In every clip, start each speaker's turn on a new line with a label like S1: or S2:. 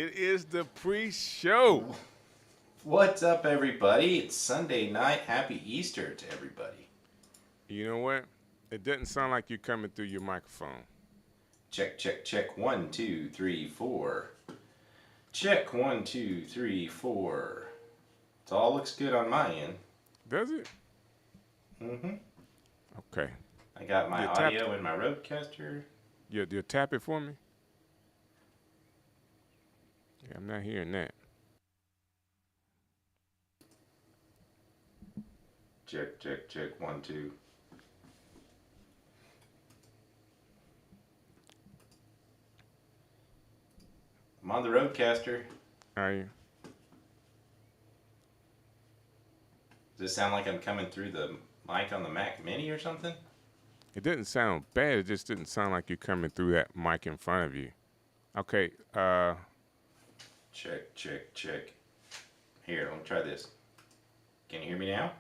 S1: It is the pre-show.
S2: What's up, everybody? It's Sunday night. Happy Easter to everybody.
S1: You know what? It doesn't sound like you're coming through your microphone.
S2: Check, check, check. 1, 2, 3, 4. Check 1, 2, 3, 4. It all looks good on my end.
S1: Does it?
S2: Mm-hmm.
S1: Okay.
S2: I got my audio in my roadcaster.
S1: You'll tap it for me? Yeah, I'm not hearing that.
S2: Check, check, check. 1, 2. I'm on the roadcaster.
S1: Are you?
S2: Does it sound like I'm coming through the mic on the Mac Mini or something?
S1: It didn't sound bad. It just didn't sound like you're coming through that mic in front of you. Okay.
S2: Check, check, check. Here, let me try this. Can you hear me now?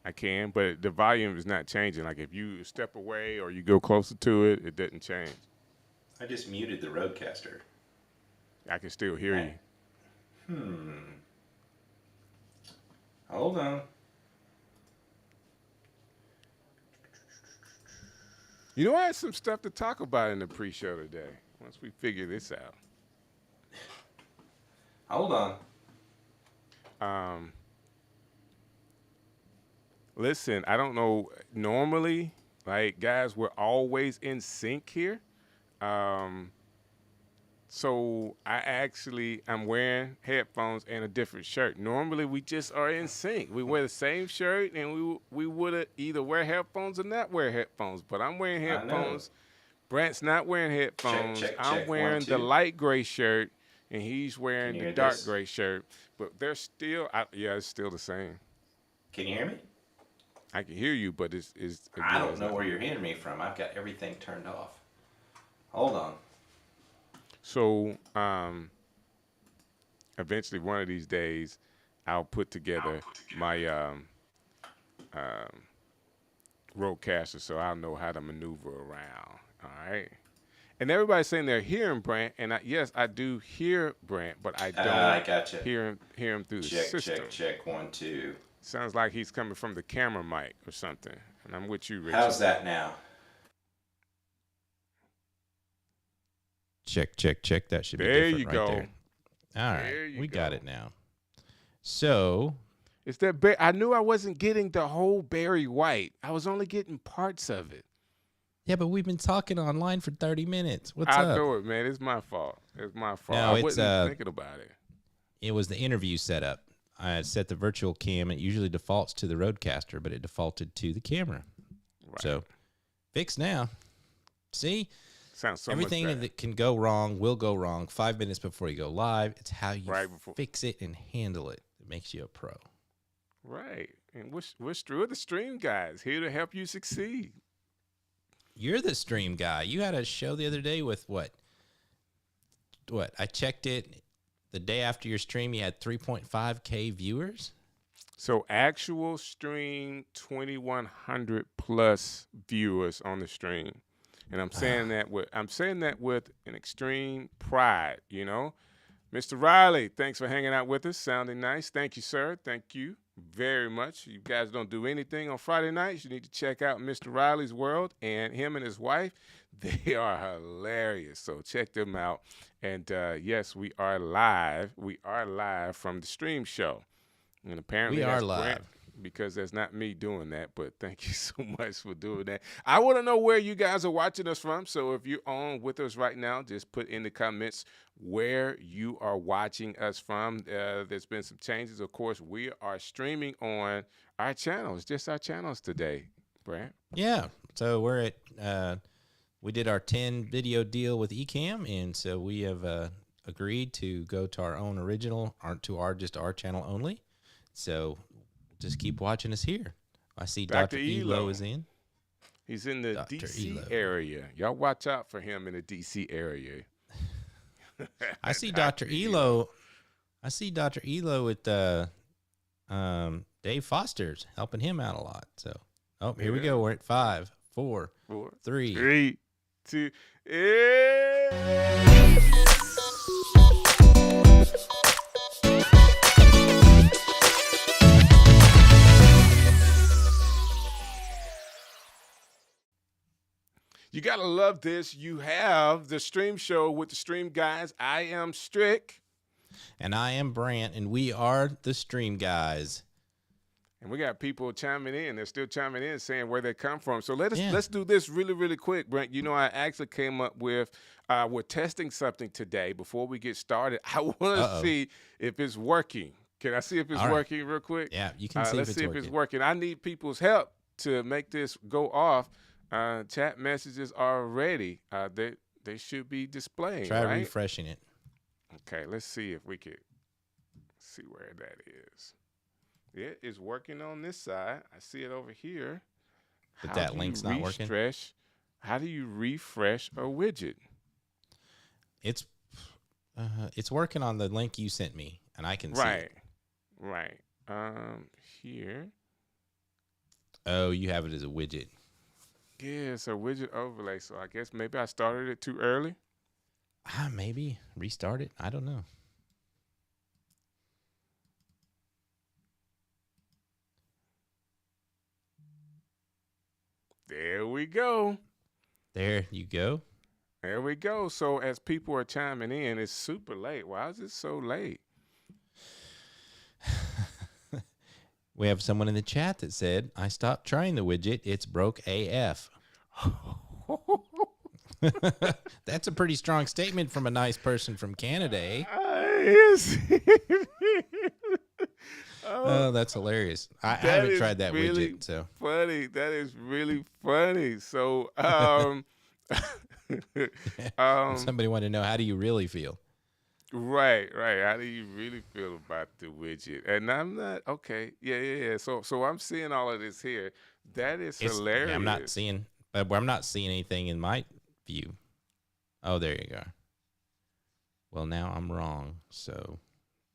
S1: I can, but the volume is not changing. Like if you step away or you go closer to it, it doesn't change.
S2: I just muted the roadcaster.
S1: I can still hear you.
S2: Hold on.
S1: You know, I had some stuff to talk about in the pre-show today. Once we figure this out.
S2: Hold on.
S1: Listen, I don't know. Normally, like guys, we're always in sync here. So I'm wearing headphones and a different shirt. Normally, we just are in sync. We wear the same shirt, and we would either wear headphones or not wear headphones. But I'm wearing headphones. Brant's not wearing headphones. I'm wearing the light gray shirt, and he's wearing the dark gray shirt. But they're still, it's still the same.
S2: Can you hear me?
S1: I can hear you, but it's
S2: I don't know where you're hearing me from. I've got everything turned off. Hold on.
S1: So, eventually one of these days, I'll put together my roadcaster so I'll know how to maneuver around. All right. And everybody's saying they're hearing Brant, and yes, I do hear Brant, but I don't hear him through the system.
S2: Check, check, 1, 2.
S1: Sounds like he's coming from the camera mic or something. And I'm with you, Richard.
S2: How's that now?
S3: Check, check, check. That should be different right there. All right, we got it now. So,
S1: it's that I knew I wasn't getting the whole Barry White. I was only getting parts of it.
S3: Yeah, but we've been talking online for 30 minutes. What's up?
S1: I know it, man. It's my fault. It's my fault.
S3: No,
S1: I wasn't thinking about it.
S3: It was the interview setup. I had set the virtual cam. It usually defaults to the roadcaster, but it defaulted to the camera. Right. So, fixed now. See?
S1: Sounds so
S3: everything
S1: much better.
S3: That can go wrong will go wrong 5 minutes before you go live. It's how you fix it and handle it that makes you a pro.
S1: Right. And we're the stream guys here to help you succeed.
S3: You're the stream guy. You had a show the other day with what? I checked it the day after your stream. You had 3.5K viewers.
S1: So actual stream 2,100 plus viewers on the stream. And I'm saying that with an extreme pride, you know. Mr. Riley, thanks for hanging out with us. Sounding nice. Thank you, sir. Thank you very much. You guys don't do anything on Friday nights. You need to check out Mr. Riley's World, and him and his wife. They are hilarious. So check them out. And yes, we are live. We are live from the stream show. And apparently
S3: we are live.
S1: Brant, because that's not me doing that, but thank you so much for doing that. I want to know where you guys are watching us from, so if you're on with us right now, just put in the comments where you are watching us from. There's been some changes. Of course, we are streaming on our channels, just our channels today, Brant.
S3: Yeah, so we're at, we did our 10 video deal with Ecamm, and so we have agreed to go to our own original, just our channel only. So just keep watching us here. I see Dr. Elo is in.
S1: He's in the D.C. area. Y'all watch out for him in the D.C. area.
S3: I see Dr. Elo. I see Dr. Elo with Dave Foster's helping him out a lot. So, here we go. We're at 5, 4, 3,
S1: 2. gotta love this. You have the stream show with the stream guys. I am Strick.
S3: And I am Brant, and we are the Stream Guys.
S1: And we got people chiming in. They're still chiming in saying where they come from. So let's
S3: Yeah.
S1: let's do this really, really quick, Brent. You know, I actually came up with we're testing something today before we get started. I want to see if it's working. Can I see if it's
S3: All right.
S1: working real quick?
S3: Yeah, you can see
S1: let's
S3: if it's
S1: see
S3: working.
S1: if it's working. I need people's help to make this go off. Chat messages are ready. They should be displaying.
S3: Try
S1: right?
S3: refreshing it.
S1: Okay, let's see if we could see where that is. It is working on this side. I see it over here.
S3: But that link's not working?
S1: How do you refresh a widget?
S3: It's working on the link you sent me, and I can see it.
S1: Right. Here.
S3: Oh, you have it as a widget.
S1: Yeah, it's a widget overlay. So I guess maybe I started it too early.
S3: Maybe restart it. I don't know.
S1: There we go.
S3: There you go.
S1: There we go. So as people are chiming in, it's super late. Why is it so late?
S3: We have someone in the chat that said, I stopped trying the widget. It's broke AF. That's a pretty strong statement from a nice person from Canada, eh?
S1: Yes.
S3: Oh, that's hilarious. I haven't tried that
S1: really
S3: widget. So
S1: funny. That is really funny. So,
S3: somebody wanted to know, how do you really feel?
S1: right. How do you really feel about the widget? And I'm not okay. Yeah. So I'm seeing all of this here. That is hilarious.
S3: Yeah, I'm not seeing anything in my view. Oh, there you go. Well, now I'm wrong. So,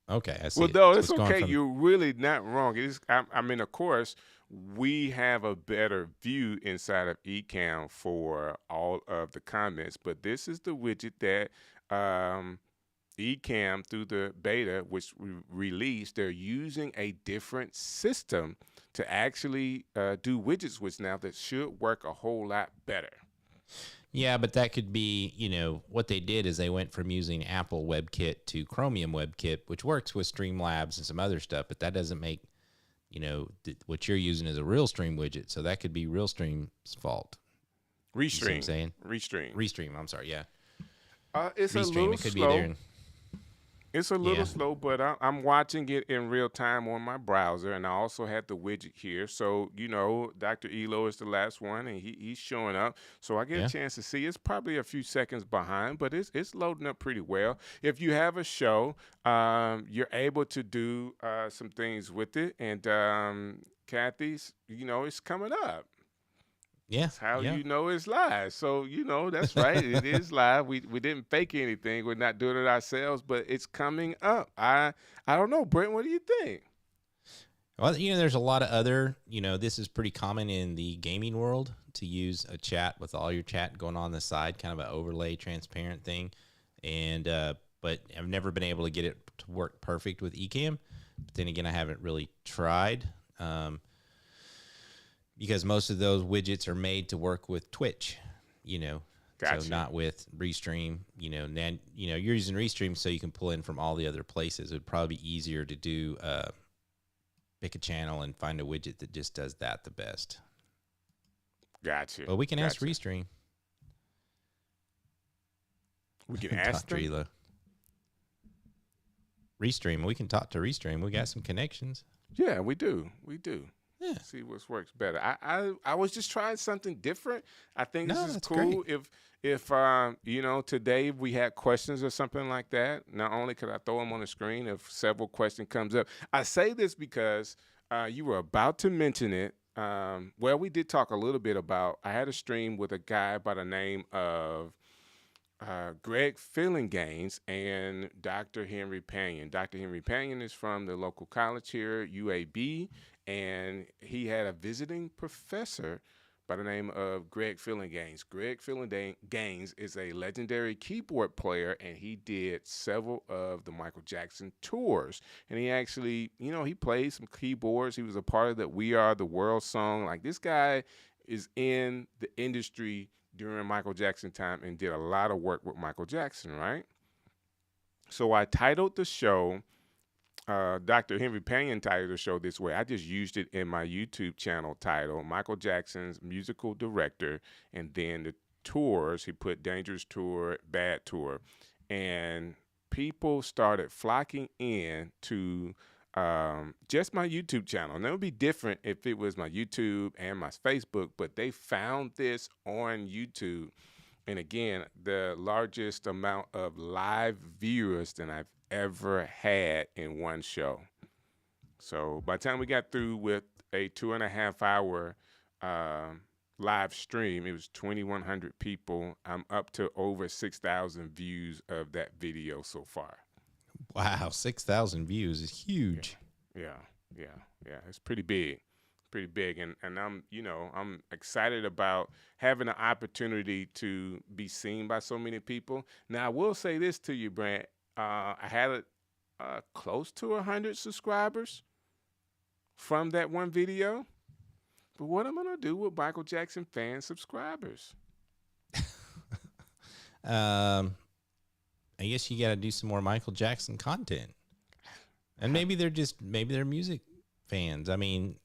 S3: okay, I see.
S1: Well,
S3: it.
S1: no,
S3: So
S1: it's
S3: going
S1: okay.
S3: from-
S1: You're really not wrong. It is. I mean, of course, we have a better view inside of Ecamm for all of the comments, but this is the widget that Ecamm, through the beta, which we released, they're using a different system to actually do widgets with now that should work a whole lot better.
S3: Yeah, but that could be, what they did is they went from using Apple WebKit to Chromium WebKit, which works with Streamlabs and some other stuff, but that doesn't make, what you're using as a Realstream widget. So that could be Realstream's fault.
S1: Restream.
S3: You see what I'm saying?
S1: Restream.
S3: I'm sorry, yeah.
S1: It's
S3: Restream,
S1: a little
S3: it could
S1: slow.
S3: be there.
S1: It's a little
S3: Yeah.
S1: slow, but I'm watching it in real time on my browser, and I also have the widget here. So, Dr. Elo is the last one, and he's showing up. So I get
S3: Yeah.
S1: a chance to see. It's probably a few seconds behind, but it's loading up pretty well. If you have a show, you're able to do some things with it. And Kathy's, it's coming up.
S3: Yeah.
S1: That's how
S3: yeah.
S1: you know it's live. So, that's right. It is live. We didn't fake anything. We're not doing it ourselves, but it's coming up. I don't know, Brent, what do you think?
S3: Well, there's a lot of other, this is pretty common in the gaming world to use a chat with all your chat going on the side, kind of an overlay transparent thing. And, but I've never been able to get it to work perfect with Ecamm. But then again, I haven't really tried, because most of those widgets are made to work with Twitch,
S1: Gotcha.
S3: So not with Restream, then, you're using Restream so you can pull in from all the other places. It would probably be easier to do, pick a channel and find a widget that just does that the best.
S1: Gotcha.
S3: Well, we can ask
S1: Gotcha.
S3: Restream.
S1: We can ask
S3: Dr.
S1: them.
S3: Elo. Restream. We can talk to Restream. We got some connections.
S1: Yeah, we do.
S3: Yeah.
S1: See what works better. I was just trying something different. I think
S3: No,
S1: this is
S3: that's
S1: cool. If today we had questions or something like that, not only could I throw them on the screen if several questions comes up. I say this because you were about to mention it. Well, we did talk a little bit about, I had a stream with a guy by the name of Greg Gaines and Dr. Henry Panion. Dr. Henry Panion is from the local college here, UAB, and he had a visiting professor by the name of Greg Gaines. Greg Gaines is a legendary keyboard player, and he did several of the Michael Jackson tours. And he actually, he played some keyboards. He was a part of the We Are the World song. Like, this guy is in the industry during Michael Jackson time and did a lot of work with Michael Jackson, right? So I titled the show, Dr. Henry Payne titled the show this way. I just used it in my YouTube channel title, Michael Jackson's Musical Director, and then the tours, he put Dangerous Tour, Bad Tour. And people started flocking in to just my YouTube channel. And it would be different if it was my YouTube and my Facebook, but they found this on YouTube. And again, the largest amount of live viewers than I've ever had in one show. So by the time we got through with a 2.5 hour live stream, it was 2,100 people. I'm up to over 6,000 views of that video so far.
S3: Wow, 6,000 views is huge.
S1: Yeah. It's pretty big. And I'm excited about having an opportunity to be seen by so many people. Now I will say this to you, Brant. I had close to 100 subscribers from that one video. But what am I gonna do with Michael Jackson fan subscribers?
S3: I guess you got to do some more Michael Jackson content, and maybe they're music fans. I mean,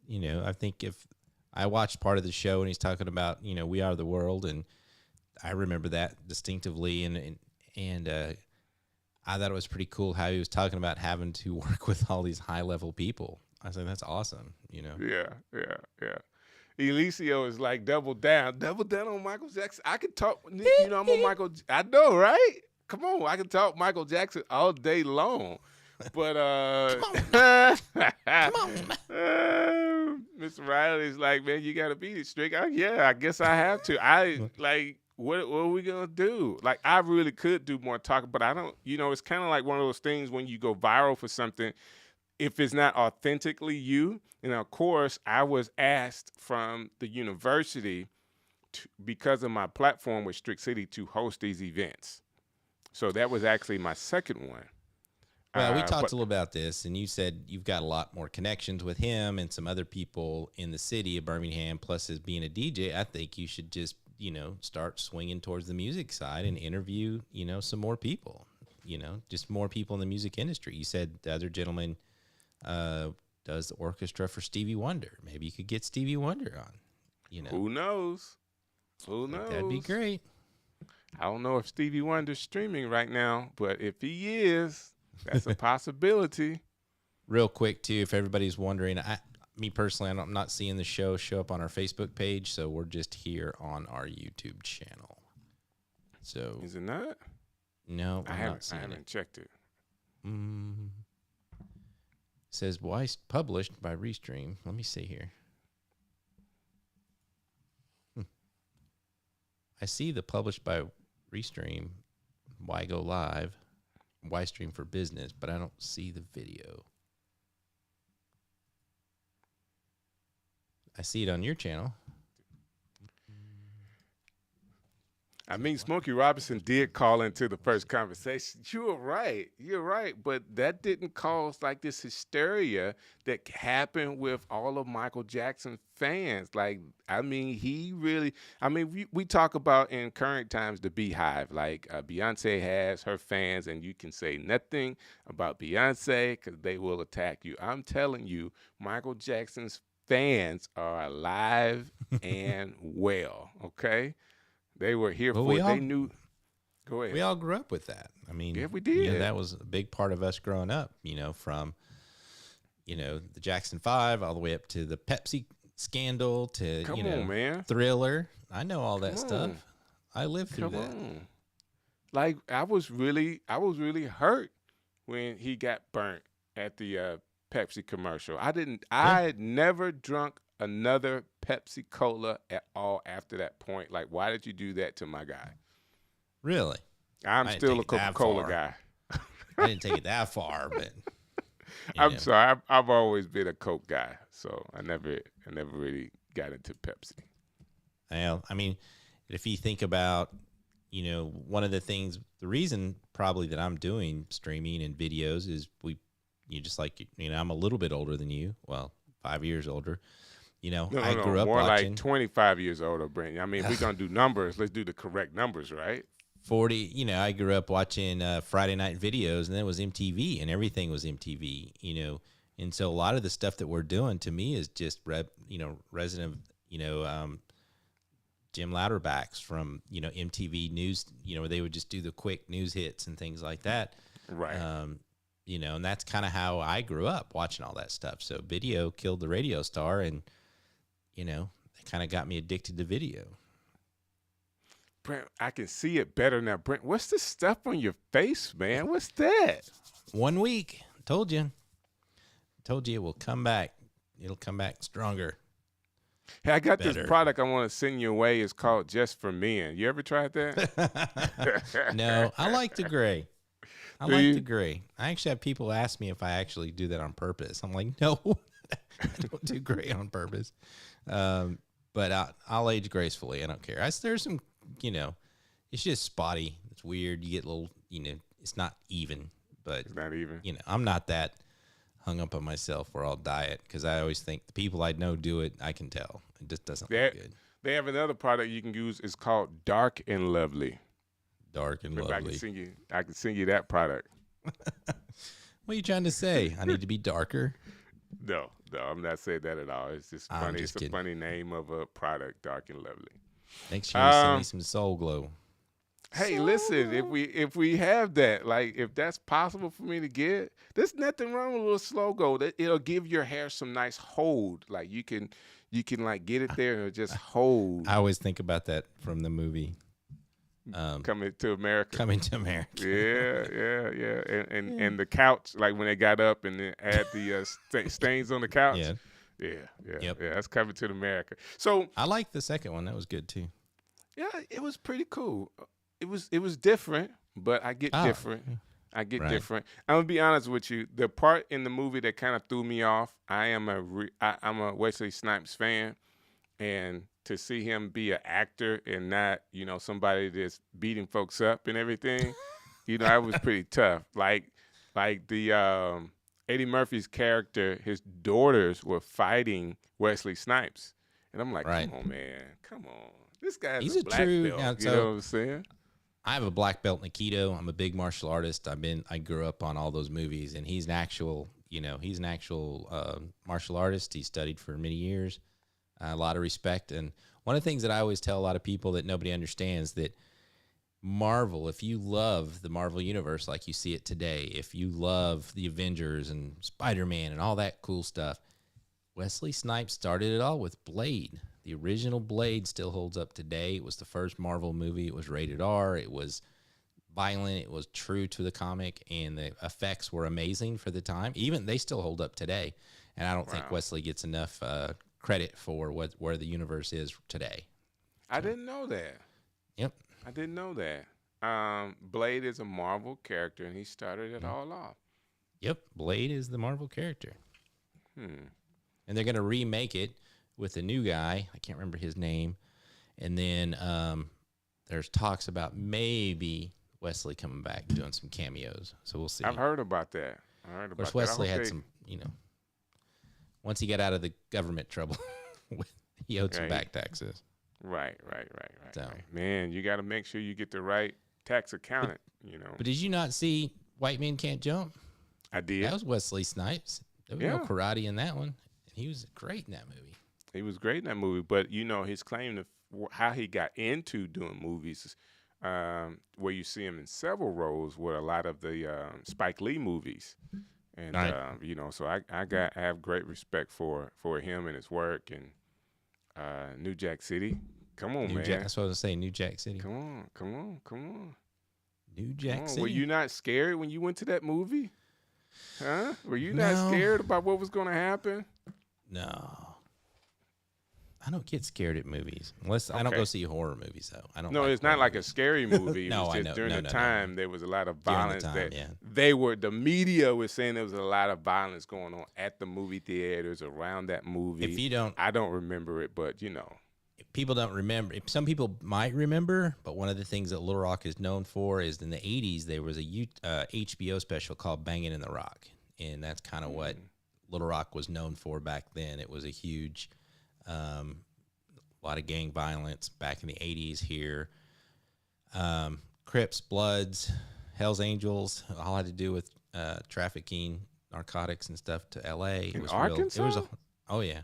S3: I think if I watched part of the show and he's talking about, We Are the World, and I remember that distinctively, and I thought it was pretty cool how he was talking about having to work with all these high level people. I was like, that's awesome,
S1: Yeah. Eliseo is like double down on Michael Jackson. I could talk, I'm on Michael. I know, right? Come on, I can talk Michael Jackson all day long. But
S3: Come on.
S1: Mr. Riley's like, man, you gotta beat it, Strick. I guess I have to. What are we gonna do? Like, I really could do more talking, but I don't. It's kind of like one of those things when you go viral for something, if it's not authentically you. And of course, I was asked from the university because of my platform with Strick City to host these events. So that was actually my second one.
S3: Well, we talked a little about this, and you said you've got a lot more connections with him and some other people in the city of Birmingham. Plus, as being a DJ, I think you should just, start swinging towards the music side and interview, some more people, just more people in the music industry. You said the other gentleman does the orchestra for Stevie Wonder. Maybe you could get Stevie Wonder on,
S1: Who knows?
S3: That'd be great.
S1: I don't know if Stevie Wonder's streaming right now, but if he is, that's a possibility.
S3: Real quick, too, if everybody's wondering, me personally, I'm not seeing the show up on our Facebook page, so we're just here on our YouTube channel. So
S1: is it not?
S3: No,
S1: I haven't checked it.
S3: It says Weiss published by Restream. Let me see here. I see the published by Restream. Why go live? Why stream for business? But I don't see the video. I see it on your channel.
S1: I mean, Smokey Robinson did call into the first conversation. You're right. But that didn't cause like this hysteria that happened with all of Michael Jackson fans. Like, I mean, we talk about in current times the Beehive. Like, Beyonce has her fans, and you can say nothing about Beyonce because they will attack you. I'm telling you, Michael Jackson's fans are alive and well, okay? They were here for it. They knew. Go ahead.
S3: We all grew up with that. I mean,
S1: yeah, we did.
S3: That was a big part of us growing up, from, the Jackson 5 all the way up to the Pepsi scandal to,
S1: Come on, man.
S3: Thriller. I know all that stuff. I lived through that.
S1: Like, I was really hurt when he got burnt at the Pepsi commercial. I had never drunk another Pepsi Cola at all after that point. Like, why did you do that to my guy?
S3: Really?
S1: I'm still a Coca-Cola guy.
S3: I didn't take it that far, but
S1: I'm sorry. I've always been a Coke guy, so I never really got into Pepsi.
S3: Well, I mean, if you think about, one of the reason probably that I'm doing streaming and videos is I'm a little bit older than you. Well, 5 years older. You know,
S1: No,
S3: I
S1: no, no.
S3: grew up
S1: More like
S3: watching
S1: 25 years older, Brent. I mean, if we're gonna do numbers, let's do the correct numbers, right?
S3: 40. You know, I grew up watching Friday night videos, and then it was MTV, and everything was MTV. You know, and so a lot of the stuff that we're doing to me is just resident. Jim Louderbacks from MTV News. You know, where they would just do the quick news hits and things like that.
S1: Right.
S3: And that's kind of how I grew up watching all that stuff. So video killed the radio star, and it kind of got me addicted to video.
S1: Brent, I can see it better now. Brent, what's the stuff on your face, man? What's that?
S3: 1 week, told you it will come back. It'll come back stronger.
S1: Hey, I got
S3: Better.
S1: this product I want to send you away. It's called Just for Men. You ever tried that?
S3: No, I like the gray. I
S1: Do
S3: like
S1: you?
S3: the gray. I actually have people ask me if I actually do that on purpose. I'm like, no, I don't do gray on purpose. But I'll age gracefully. I don't care. There's some, it's just spotty. It's weird. You get a little, it's not even. But
S1: It's not even.
S3: I'm not that hung up on myself where I'll dye it, because I always think the people I know do it. I can tell it just doesn't look good.
S1: They have another product you can use. It's called Dark and Lovely.
S3: Dark and
S1: If
S3: lovely.
S1: I can send you that product.
S3: What are you trying to say? I need to be darker?
S1: No, I'm not saying that at all. It's just
S3: I'm
S1: funny.
S3: just
S1: It's
S3: kidding.
S1: a funny name of a product, Dark and Lovely.
S3: Make sure you send me some Soul Glow.
S1: Hey, listen, if we have that, like if that's possible for me to get, there's nothing wrong with a little slow glow. It'll give your hair some nice hold. Like you can like get it there and it'll just hold.
S3: I always think about that from the movie
S1: Coming to America.
S3: Coming to America.
S1: Yeah. And the couch, like when they got up and then had the stains on the couch.
S3: Yeah.
S1: Yeah. That's Coming to America. So
S3: I like the second one. That was good too.
S1: yeah, it was pretty cool. It was different, but I get different. I get
S3: Right.
S1: different. I'm gonna be honest with you. The part in the movie that kind of threw me off. I'm a Wesley Snipes fan, and to see him be an actor and not somebody that's beating folks up and everything, that was pretty tough. Like the Eddie Murphy's character, his daughters were fighting Wesley Snipes, and I'm like,
S3: Right.
S1: come on, man, come on. This guy's
S3: He's
S1: a
S3: a
S1: black
S3: true-
S1: belt.
S3: yeah,
S1: You
S3: so-
S1: know what I'm saying?
S3: I have a black belt in Aikido. I'm a big martial artist. I grew up on all those movies, and he's an actual martial artist. He studied for many years. A lot of respect. And one of the things that I always tell a lot of people that nobody understands, that Marvel, if you love the Marvel universe like you see it today, if you love the Avengers and Spider-Man and all that cool stuff, Wesley Snipes started it all with Blade. The original Blade still holds up today. It was the first Marvel movie. It was rated R. It was violent. It was true to the comic, and the effects were amazing for the time. Even they still hold up today. And I don't think Wesley gets enough credit for where the universe is today.
S1: I didn't know that.
S3: Yep.
S1: I didn't know that. Blade is a Marvel character, and he started it all off.
S3: Yep. Blade is the Marvel character. And they're going to remake it with a new guy. I can't remember his name. And then there's talks about maybe Wesley coming back and doing some cameos. So we'll see.
S1: I've heard about that.
S3: Of course, Wesley had some, once he got out of the government trouble, he owed some
S1: Right.
S3: back taxes.
S1: Right.
S3: So-
S1: Right. Man, you got to make sure you get the right tax accountant.
S3: But did you not see White Men Can't Jump?
S1: I did.
S3: That was Wesley Snipes. There was no karate in that one. And he was great in that movie.
S1: He was great in that movie, but his claim to how he got into doing movies, where you see him in several roles, were a lot of the Spike Lee movies, and
S3: Right.
S1: so I have great respect for him and his work, and New Jack City. Come on, man.
S3: That's what I was saying, New Jack City.
S1: Come on.
S3: New Jack
S1: Come on.
S3: City.
S1: Were you not scared when you went to that movie? Huh? Were you not
S3: No.
S1: scared about what was going to happen?
S3: No. I don't get scared at movies. Unless I don't
S1: Okay.
S3: go see horror movies, though. I don't.
S1: No,
S3: like
S1: it's not
S3: horror
S1: like a
S3: movies.
S1: scary movie. It
S3: No,
S1: was
S3: I
S1: just
S3: know.
S1: during
S3: No,
S1: the
S3: no, no.
S1: time there was a lot of
S3: During the
S1: violence.
S3: time,
S1: That
S3: yeah.
S1: the media was saying there was a lot of violence going on at the movie theaters around that movie.
S3: If you don't,
S1: I don't remember it, but
S3: people don't remember. Some people might remember, but one of the things that Little Rock is known for is in the '80s there was a HBO special called "Banging in the Rock," and that's kind of what Little Rock was known for back then. It was a huge A lot of gang violence back in the 80s here. Crips, Bloods, Hells Angels, all had to do with trafficking narcotics and stuff to LA.
S1: In Arkansas?
S3: It was oh yeah.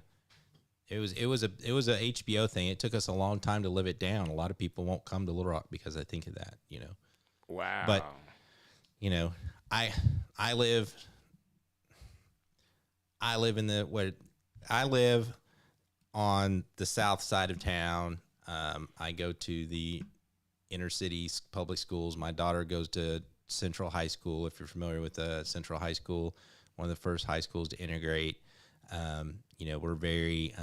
S3: It was a HBO thing. It took us a long time to live it down. A lot of people won't come to Little Rock because I think of that,
S1: Wow.
S3: But I live on the south side of town. I go to the inner city public schools. My daughter goes to Central High School. If you're familiar with Central High School, one of the first high schools to integrate. We're very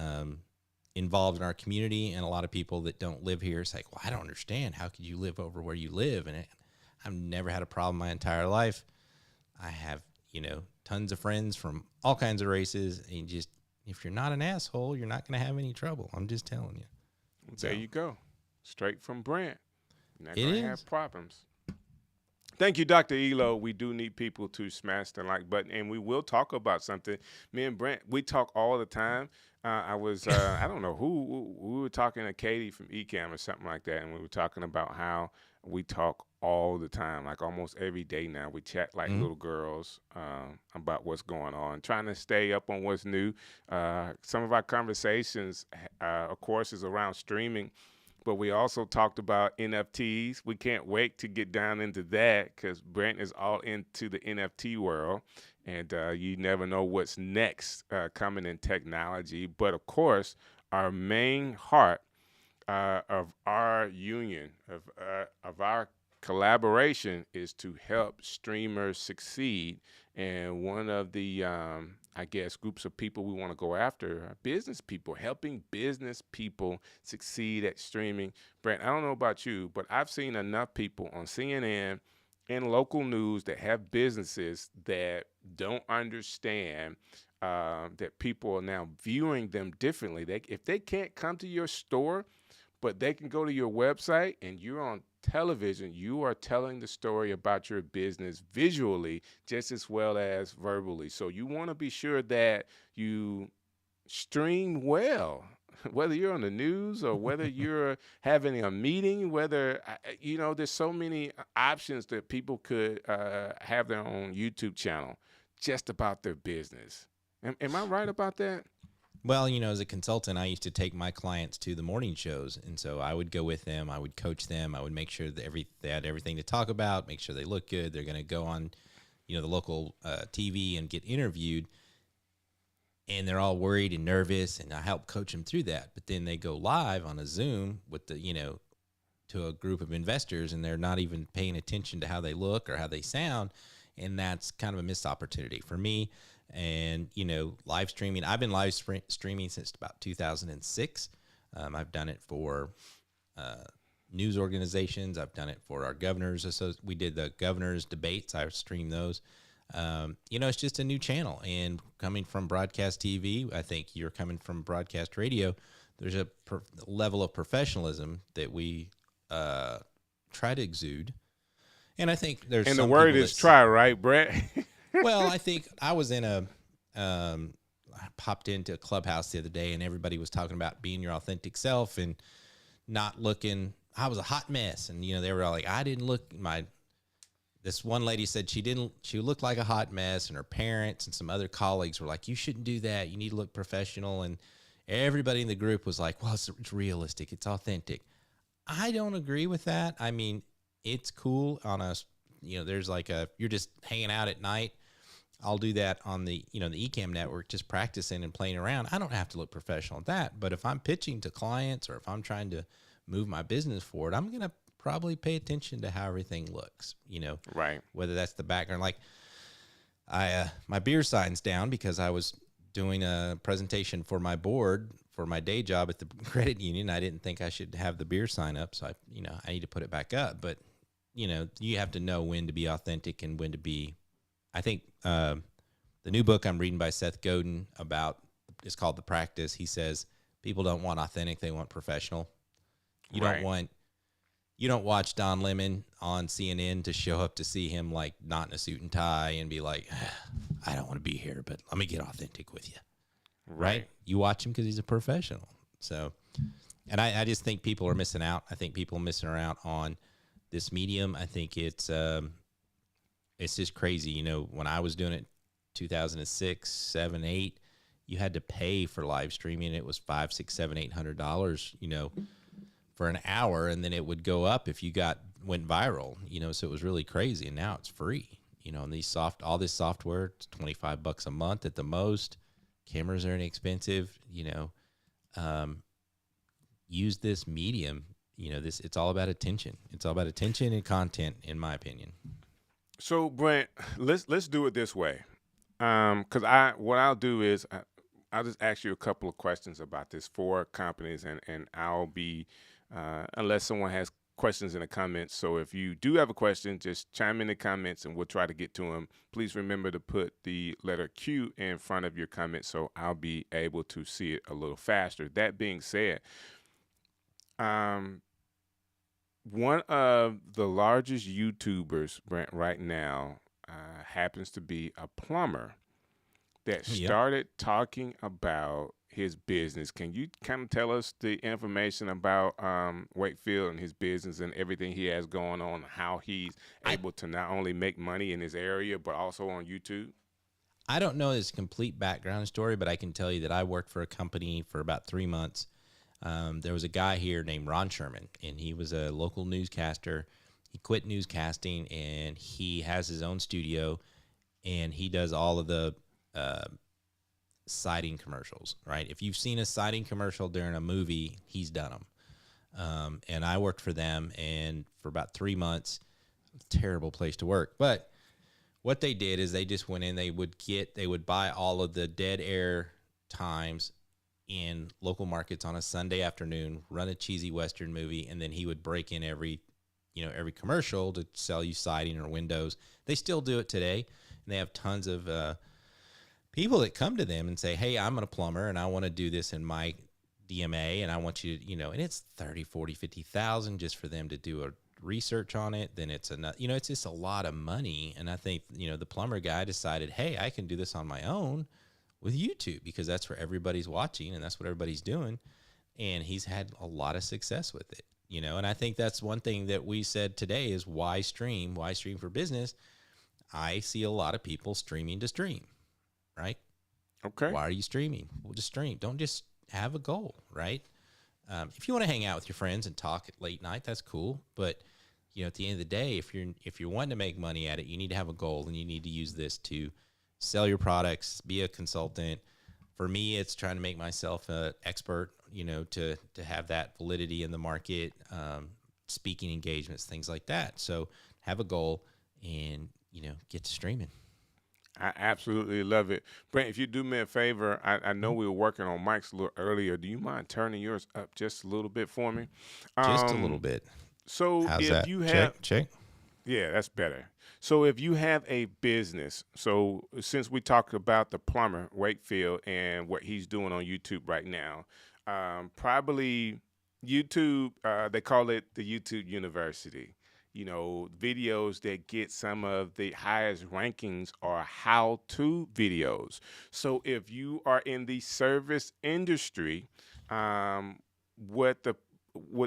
S3: involved in our community, and a lot of people that don't live here, it's like, well, I don't understand. How could you live over where you live? And I've never had a problem my entire life. I have, tons of friends from all kinds of races, and just, if you're not an asshole, you're not going to have any trouble. I'm just telling you.
S1: There you go. Straight from Brant. You're not
S3: It
S1: going to
S3: is.
S1: have problems. Thank you, Dr. Elo. We do need people to smash the like button, and we will talk about something. Me and Brant, we talk all the time. I don't know who, we were talking to Katie from Ecamm or something like that, and we were talking about how we talk all the time, like almost every day now. We chat like little girls about what's going on, trying to stay up on what's new. Some of our conversations, of course, is around streaming. But we also talked about NFTs. We can't wait to get down into that because Brent is all into the NFT world. And you never know what's next coming in technology. But, of course, our main heart of our union, of our collaboration is to help streamers succeed. And one of the groups of people we want to go after are business people, helping business people succeed at streaming. Brent, I don't know about you, but I've seen enough people on CNN and local news that have businesses that don't understand that people are now viewing them differently. If they can't come to your store, but they can go to your website and you're on television, you are telling the story about your business visually just as well as verbally. So you want to be sure that you stream well, whether you're on the news or whether you're having a meeting, there's so many options that people could have their own YouTube channel just about their business. Am I right about that?
S3: Well, as a consultant, I used to take my clients to the morning shows. And so I would go with them. I would coach them. I would make sure that they had everything to talk about, make sure they look good. They're going to go on, the local TV and get interviewed. And they're all worried and nervous. And I help coach them through that. But then they go live on a Zoom with to a group of investors, and they're not even paying attention to how they look or how they sound. And that's kind of a missed opportunity for me. And, live streaming, I've been live streaming since about 2006. I've done it for news organizations. I've done it for our governors. So we did the governors debates. I streamed those. It's just a new channel. And coming from broadcast TV, I think you're coming from broadcast radio. There's a level of professionalism that we try to exude. And I think there's
S1: and
S3: some
S1: the word
S3: people
S1: is try, right, Brett?
S3: Well, I think I was in I popped into a clubhouse the other day, and everybody was talking about being your authentic self and not looking. I was a hot mess, and they were all like, I didn't look. This one lady said she looked like a hot mess, and her parents and some other colleagues were like, you shouldn't do that. You need to look professional. And everybody in the group was like, well, it's realistic. It's authentic. I don't agree with that. I mean, it's cool on a, there's like you're just hanging out at night. I'll do that on the, the Ecamm network, just practicing and playing around. I don't have to look professional at that. But if I'm pitching to clients or if I'm trying to move my business forward, I'm going to probably pay attention to how everything looks,
S1: Right.
S3: Whether that's the background. Like my beer sign's down because I was doing a presentation for my board for my day job at the credit union. I didn't think I should have the beer sign up. So I need to put it back up. But, you have to know when to be authentic and when to be. I think the new book I'm reading by Seth Godin is called The Practice. He says people don't want authentic; they want professional. You don't watch Don Lemon on CNN to show up to see him like not in a suit and tie and be like, I don't want to be here, but let me get authentic with you. right? You watch him because he's a professional. So, and I just think people are missing out. I think people are missing out on this medium. I think it's just crazy. You know, when I was doing it 2006, 7, 8, you had to pay for live streaming. It was $500, $600, $700, $800, you know, for an hour. And then it would go up if you went viral, you know, so it was really crazy. And now it's free, you know, and all this software, it's $25 a month at the most. Cameras are inexpensive, you know, use this medium, you know, it's all about attention. It's all about attention and content, in my opinion.
S1: So Brent, let's do it this way. Because what I'll do is I'll just ask you a couple of questions about this 4 companies, and I'll be unless someone has questions in the comments. So if you do have a question, just chime in the comments and we'll try to get to them. Please remember to put the letter Q in front of your comment so I'll be able to see it a little faster. That being said, one of the largest YouTubers, Brent, right now happens to be a plumber that started talking about his business. Can you kind of tell us the information about Wakefield and his business and everything he has going on, how he's able to not only make money in his area, but also on YouTube?
S3: I don't know his complete background story, but I can tell you that I worked for a company for about 3 months. There was a guy here named Ron Sherman, and he was a local newscaster. He quit newscasting, and he has his own studio, and he does all of the siding commercials, right? If you've seen a siding commercial during a movie, he's done them. And I worked for them, and for about 3 months, terrible place to work. But what they did is they just went in, they would buy all of the dead air times in local markets on a Sunday afternoon, run a cheesy Western movie, and then he would break in every commercial to sell you siding or windows. They still do it today, and they have tons of people that come to them and say, hey, I'm a plumber and I want to do this in my DMA, and I want you to, and it's 30, 40, 50,000 just for them to do a research on it. Then it's it's just a lot of money. And I think, the plumber guy decided, hey, I can do this on my own with YouTube because that's where everybody's watching and that's what everybody's doing. And he's had a lot of success with it, and I think that's one thing that we said today is why stream for business. I see a lot of people streaming to stream. Right?
S1: Okay.
S3: Why are you streaming? Well, just stream. Don't just have a goal, right? If you want to hang out with your friends and talk at late night, that's cool. But at the end of the day, if you're wanting to make money at it, you need to have a goal, and you need to use this to sell your products, be a consultant. For me, it's trying to make myself an expert, to have that validity in the market, speaking engagements, things like that. So have a goal and get to streaming.
S1: I absolutely love it. Brent, if you do me a favor, I know we were working on mics a little earlier. Do you mind turning yours up just a little bit for me?
S3: Just a little bit.
S1: So
S3: how's
S1: if
S3: that?
S1: you have
S3: check.
S1: Yeah, that's better. So if you have a business, so since we talked about the plumber, Wakefield, and what he's doing on YouTube right now, probably YouTube, they call it the YouTube University. Videos that get some of the highest rankings are how-to videos. So if you are in the service industry, what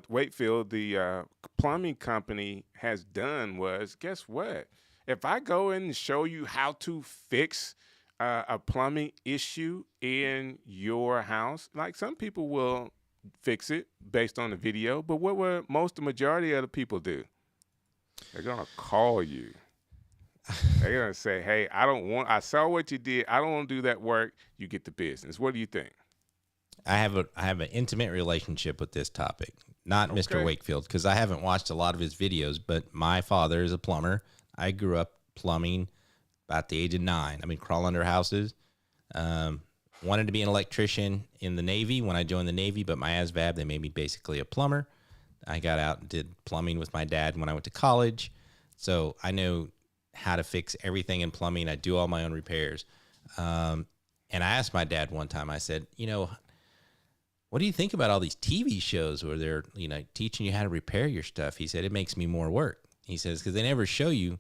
S1: Wakefield, the plumbing company, has done was, guess what? If I go in and show you how to fix a plumbing issue in your house, like some people will fix it based on the video, but what will the majority of the people do? They're going to call you. They're going to say, hey, I saw what you did. I don't want to do that work. You get the business. What do you think?
S3: I have an intimate relationship with this topic, not Mr. Wakefield, because I haven't watched a lot of his videos, but my father is a plumber. I grew up plumbing about the age of 9. I mean, crawl under houses. Wanted to be an electrician in the Navy when I joined the Navy, but my ASVAB, they made me basically a plumber. I got out and did plumbing with my dad when I went to college. So I know how to fix everything in plumbing. I do all my own repairs. And I asked my dad one time, I said, what do you think about all these TV shows where they're, teaching you how to repair your stuff? He said, it makes me more work. He says, because they never show you,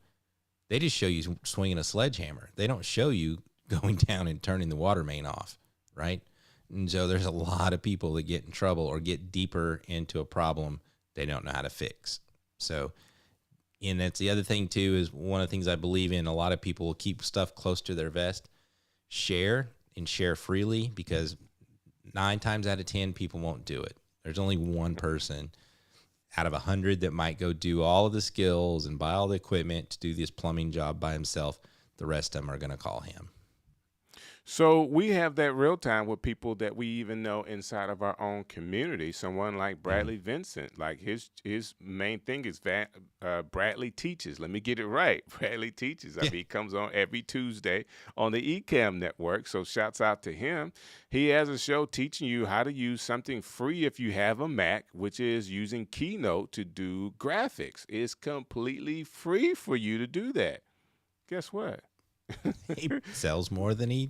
S3: they just show you swinging a sledgehammer. They don't show you going down and turning the water main off, right? And so there's a lot of people that get in trouble or get deeper into a problem they don't know how to fix. So, and that's the other thing too, is one of the things I believe in. A lot of people will keep stuff close to their vest, share and share freely, because 9 times out of 10 people won't do it. There's only one person out of 100 that might go do all of the skills and buy all the equipment to do this plumbing job by himself. The rest of them are going to call him.
S1: So we have that real time with people that we even know inside of our own community. Someone like Bradley Vincent, like his main thing is that Bradley teaches. Let me get it right. Bradley teaches. I mean, he comes on every Tuesday on the Ecamm network. So shouts out to him. He has a show teaching you how to use something free if you have a Mac, which is using Keynote to do graphics. It's completely free for you to do that. Guess what?
S3: He sells more than he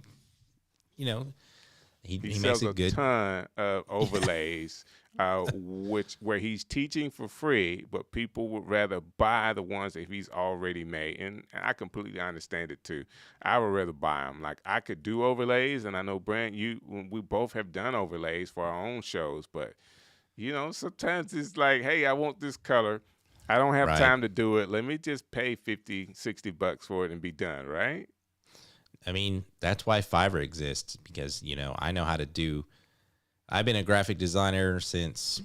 S1: He
S3: makes
S1: sells
S3: a good
S1: ton of overlays, where he's teaching for free, but people would rather buy the ones that he's already made, and I completely understand it too. I would rather buy them. Like, I could do overlays, and I know Brant, we both have done overlays for our own shows, but sometimes it's like, hey, I want this color. I don't have time to do it. Let me just pay $50-$60 for it and be done, right?
S3: I mean, that's why Fiverr exists, because, I know how to do. I've been a graphic designer since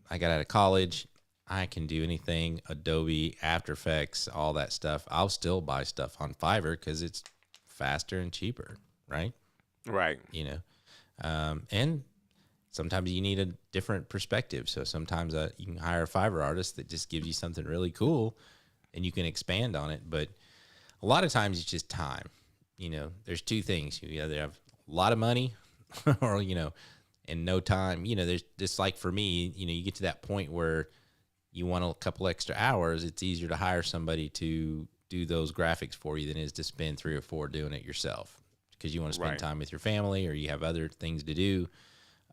S3: I got out of college. I can do anything, Adobe, After Effects, all that stuff. I'll still buy stuff on Fiverr because it's faster and cheaper, right?
S1: Right.
S3: And sometimes you need a different perspective. So sometimes you can hire a Fiverr artist that just gives you something really cool and you can expand on it. But a lot of times it's just time. There's two things. You either have a lot of money or, and no time. There's just, like for me, you get to that point where you want a couple extra hours. It's easier to hire somebody to do those graphics for you than it is to spend 3 or 4 doing it yourself, because you want to spend time with your family or you have other things to do.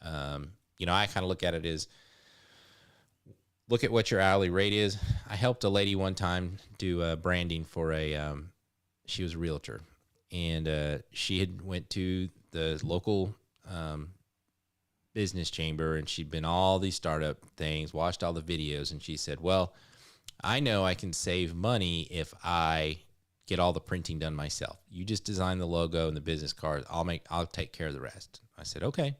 S3: I kind of look at it as, look at what your hourly rate is. I helped a lady one time do branding for she was a realtor. And she had went to the local business chamber, and she'd been all these startup things, watched all the videos, and she said, well, I know I can save money if I get all the printing done myself. You just design the logo and the business cards. I'll take care of the rest. I said, okay.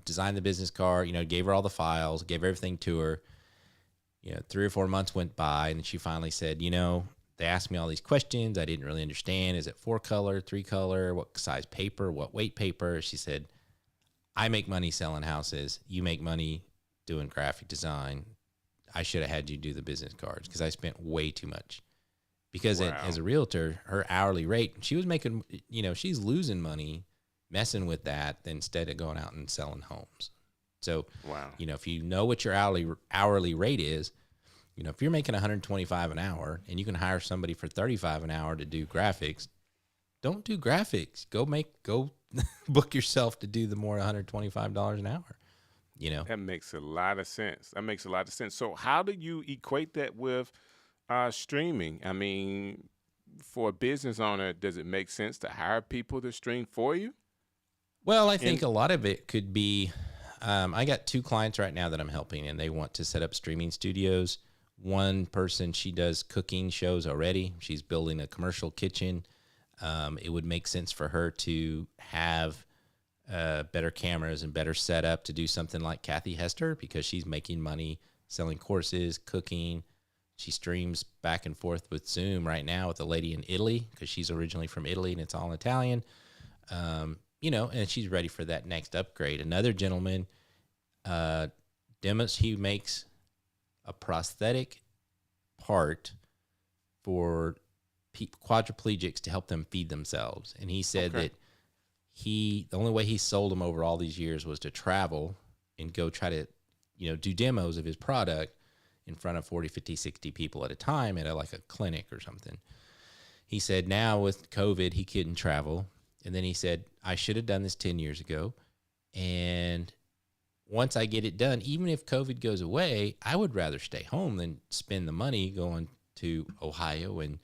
S3: Designed the business card, gave her all the files, gave everything to her. 3 or 4 months went by, and she finally said, they asked me all these questions I didn't really understand. Is it 4-color, 3-color? What size paper? What weight paper? She said, I make money selling houses. You make money doing graphic design. I should have had you do the business cards because I spent way too much. Because as a realtor, her hourly rate, she was making, she's losing money messing with that instead of going out and selling homes. So, if you know what your hourly rate is, if you're making $125 an hour and you can hire somebody for $35 an hour to do graphics, don't do graphics. Go book yourself to do the more $125 an hour.
S1: That makes a lot of sense. So how do you equate that with streaming? I mean, for a business owner, does it make sense to hire people to stream for you?
S3: Well, I think a lot of it could be, I got 2 clients right now that I'm helping, and they want to set up streaming studios. One person, she does cooking shows already. She's building a commercial kitchen. It would make sense for her to have better cameras and better setup to do something like Kathy Hester, because she's making money selling courses, cooking. She streams back and forth with Zoom right now with a lady in Italy, because she's originally from Italy and it's all Italian. And she's ready for that next upgrade. Another gentleman, he makes a prosthetic part for quadriplegics to help them feed themselves. And he said that the only way he sold them over all these years was to travel and go try to, do demos of his product in front of 40, 50, 60 people at a time at a clinic or something. He said now with COVID, he couldn't travel. And then he said, I should have done this 10 years ago. And once I get it done, even if COVID goes away, I would rather stay home than spend the money going to Ohio and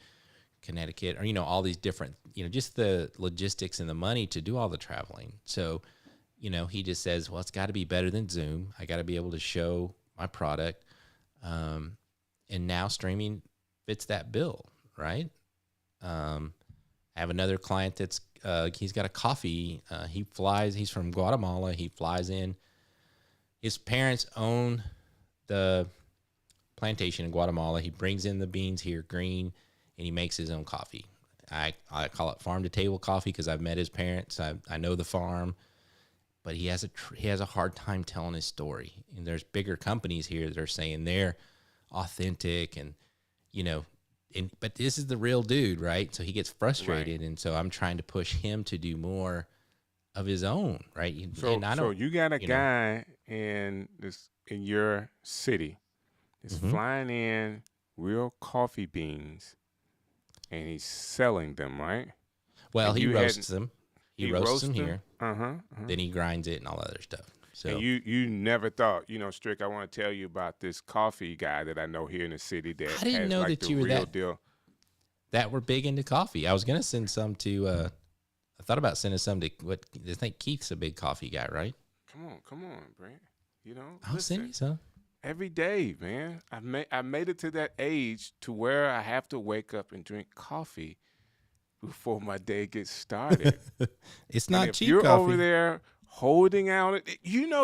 S3: Connecticut, or, all these different, just the logistics and the money to do all the traveling. So, he just says, well, it's got to be better than Zoom. I got to be able to show my product. And now streaming fits that bill, right? I have another client that's, he's got a coffee. He's from Guatemala. He flies in. His parents own the plantation in Guatemala. He brings in the beans here, green, and he makes his own coffee. I call it farm to table coffee because I've met his parents. I know the farm, but he has a hard time telling his story. And there's bigger companies here that are saying they're authentic and, but this is the real dude, right? So he gets frustrated. Right. And so I'm trying to push him to do more of his own, right?
S1: So you got a guy in your city that's flying in real coffee beans and he's selling them, right?
S3: Well, he roasts them. He roasts them here. Then he grinds it and all that other stuff. So
S1: and you never thought, Strick, I want to tell you about this coffee guy that I know here in the city that
S3: I didn't
S1: has
S3: know
S1: like
S3: that
S1: the
S3: you were
S1: real deal.
S3: That were big into coffee. I was gonna send some to. I thought about sending some to. What I think Keith's a big coffee guy, right?
S1: Come on, Brant.
S3: I'll send you some.
S1: Every day, man. I made it to that age to where I have to wake up and drink coffee before my day gets started.
S3: It's not
S1: if
S3: cheap.
S1: You're
S3: coffee.
S1: over there holding out.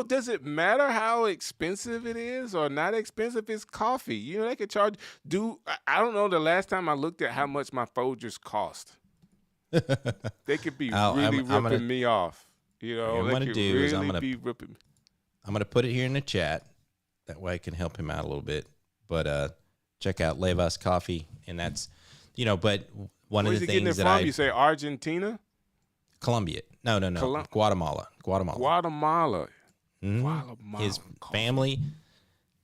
S1: Does it matter how expensive it is or not expensive? It's coffee. They could charge. I don't know the last time I looked at how much my Folgers cost. They could be ripping me off. What I'm gonna do is I'm
S3: gonna put it here in the chat. That way I can help him out a little bit. But check out Levas Coffee, and that's But one of the things that
S1: you say Argentina,
S3: Colombia. No. Guatemala.
S1: Guatemala.
S3: His family.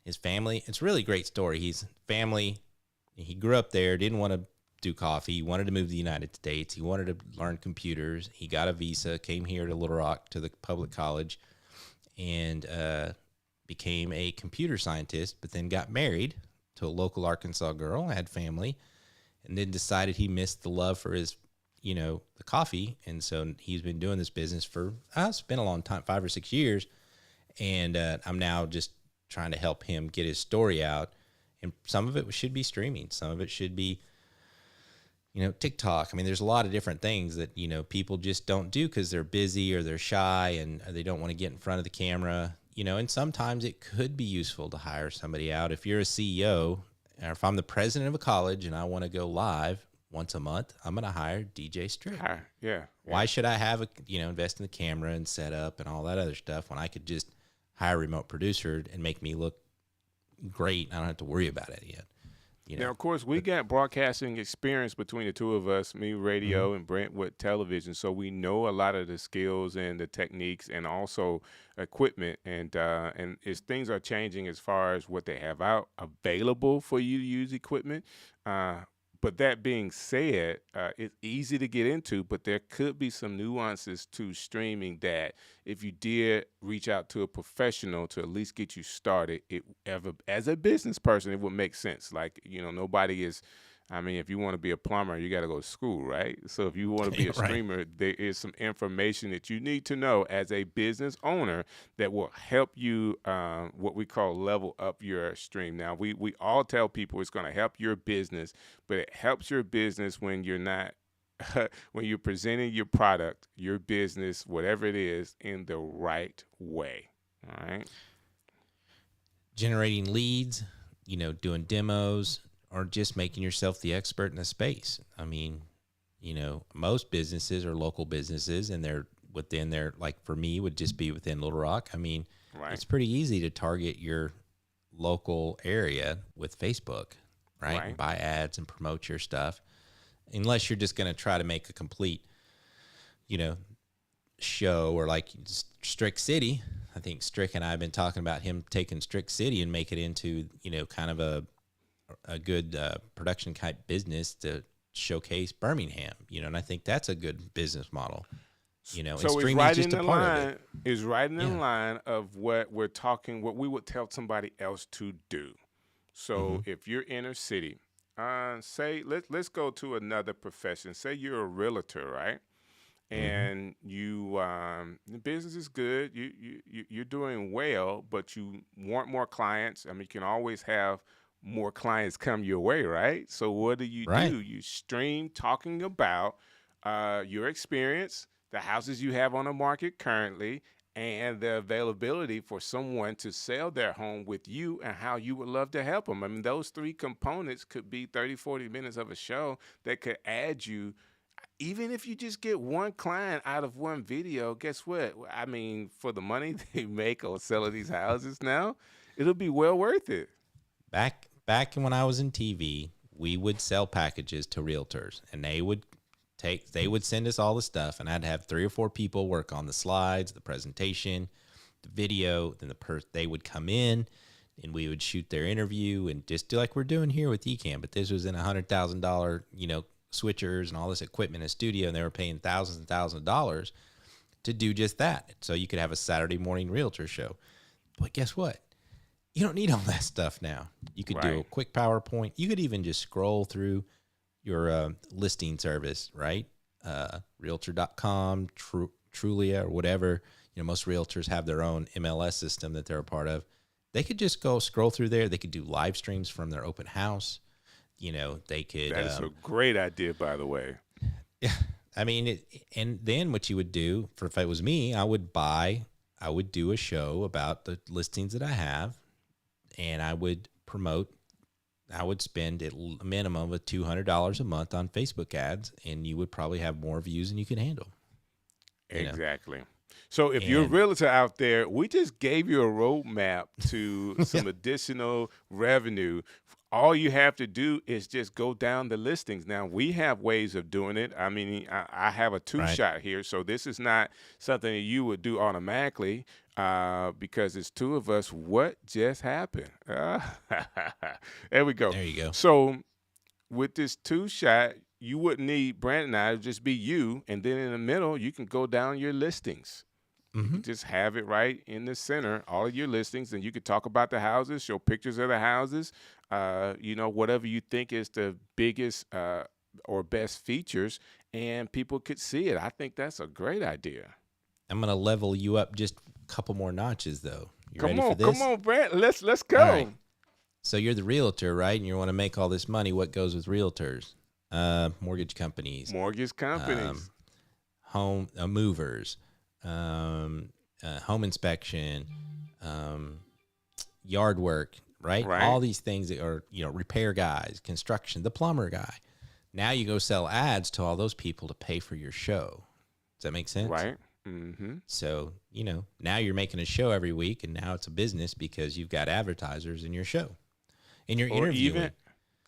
S3: It's a really great story. He grew up there, didn't want to do coffee. He wanted to move to the United States. He wanted to learn computers. He got a visa, came here to Little Rock to the public college, and became a computer scientist, but then got married to a local Arkansas girl, had family, and then decided he missed the love for his the coffee. And so he's been doing this business for, it's been a long time, 5 or 6 years. And I'm now just trying to help him get his story out. And some of it should be streaming. Some of it should be, TikTok. I mean, there's a lot of different things that, people just don't do because they're busy or they're shy and they don't want to get in front of the camera, and sometimes it could be useful to hire somebody out. If you're a CEO or if I'm the president of a college and I want to go live once a month, I'm going to hire DJ Strick.
S1: Yeah.
S3: Why should I have invest in the camera and set up and all that other stuff when I could just hire a remote producer and make me look great? I don't have to worry about it yet.
S1: Now, of course, we got broadcasting experience between the two of us, me radio and Brent with television, so we know a lot of the skills and the techniques and also equipment. And as things are changing as far as what they have out available for you to use equipment. But that being said, it's easy to get into, but there could be some nuances to streaming that if you did reach out to a professional to at least get you started, as a business person, it would make sense. Like, nobody is, if you want to be a plumber, you got to go to school, right? So if you want to be a streamer, there is some information that you need to know as a business owner that will help you, what we call level up your stream. Now, we all tell people it's going to help your business, but it helps your business when you're not, when you're presenting your product, your business, whatever it is, in the right way, all right?
S3: Generating leads, doing demos, or just making yourself the expert in the space. I mean, most businesses are local businesses and they're within their, like for me, would just be within Little Rock. I mean, It's pretty easy to target your local area with Facebook, right? Buy ads and promote your stuff. Unless you're just going to try to make a complete, show or like Strick City. I think Strick and I have been talking about him taking Strick City and make it into, kind of a good production type business to showcase Birmingham, and I think that's a good business model,
S1: So
S3: and
S1: it's
S3: streaming
S1: right
S3: is just
S1: in
S3: a
S1: the
S3: part
S1: line.
S3: of it.
S1: Is right in the line of what we're talking, what we would tell somebody else to do. So if you're inner city, Say let's go to another profession. Say you're a realtor, right?
S3: Mm-hmm.
S1: And the business is good. You're doing well, but you want more clients. I mean, you can always have more clients come your way, right? So what do?
S3: Right.
S1: You stream talking about your experience, the houses you have on the market currently, and the availability for someone to sell their home with you and how you would love to help them. I mean, those three components could be 30, 40 minutes of a show that could add you. Even if you just get one client out of one video, guess what? I mean, for the money they make on selling these houses now, it'll be well worth it.
S3: Back when I was in TV, we would sell packages to realtors, and they would send us all the stuff, and I'd have 3 or 4 people work on the slides, the presentation, the video. Then they would come in, and we would shoot their interview, and just do like we're doing here with Ecamm. But this was in $100,000, switchers and all this equipment in a studio, and they were paying thousands and thousands of dollars to do just that. So you could have a Saturday morning realtor show. But guess what? You don't need all that stuff now. You could do a
S1: Right.
S3: quick PowerPoint. You could even just scroll through your listing service, right? Realtor.com, Trulia, or whatever. Most realtors have their own MLS system that they're a part of. They could just go scroll through there. They could do live streams from their open house. They could.
S1: That is a great idea, by the way.
S3: Yeah, I mean, and then what you would do, if it was me, I would do a show about the listings that I have, and I would promote. I would spend a minimum of $200 a month on Facebook ads, and you would probably have more views than you can handle.
S1: Exactly. So if you're a realtor out there, we just gave you a roadmap to some additional revenue. All you have to do is just go down the listings. Now, we have ways of doing it. I mean, I have a two-shot here, so this is not something that you would do automatically because it's 2 of us. What just happened? There we go.
S3: There you go.
S1: So with this 2-shot, you wouldn't need Brant and I. It would just be you, and then in the middle, you can go down your listings. You can just have it right in the center, all of your listings, and you could talk about the houses, show pictures of the houses, whatever you think is the biggest or best features, and people could see it. I think that's a great idea.
S3: I'm gonna level you up just a couple more notches, though. You
S1: Come
S3: ready
S1: on,
S3: for this?
S1: come on, Brant. Let's go.
S3: All right. So you're the realtor, right? And you want to make all this money. What goes with realtors? Mortgage companies,
S1: Mortgage companies.
S3: home movers, home inspection, yard work, right?
S1: Right.
S3: All these things that are, repair guys, construction, the plumber guy. Now you go sell ads to all those people to pay for your show. Does that make sense?
S1: Right. Mm-hmm.
S3: So, now you're making a show every week, and now it's a business because you've got advertisers in your show. And you're interviewing.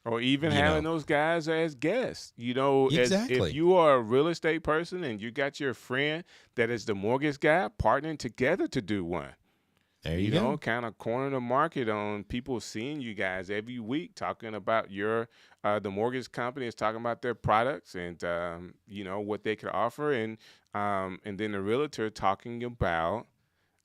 S1: Or even having those guys as guests.
S3: Exactly.
S1: If you are a real estate person and you got your friend that is the mortgage guy, partnering together to do one.
S3: There you go.
S1: Kind of corner the market on people seeing you guys every week talking about the mortgage company is talking about their products and what they could offer, and then the realtor talking about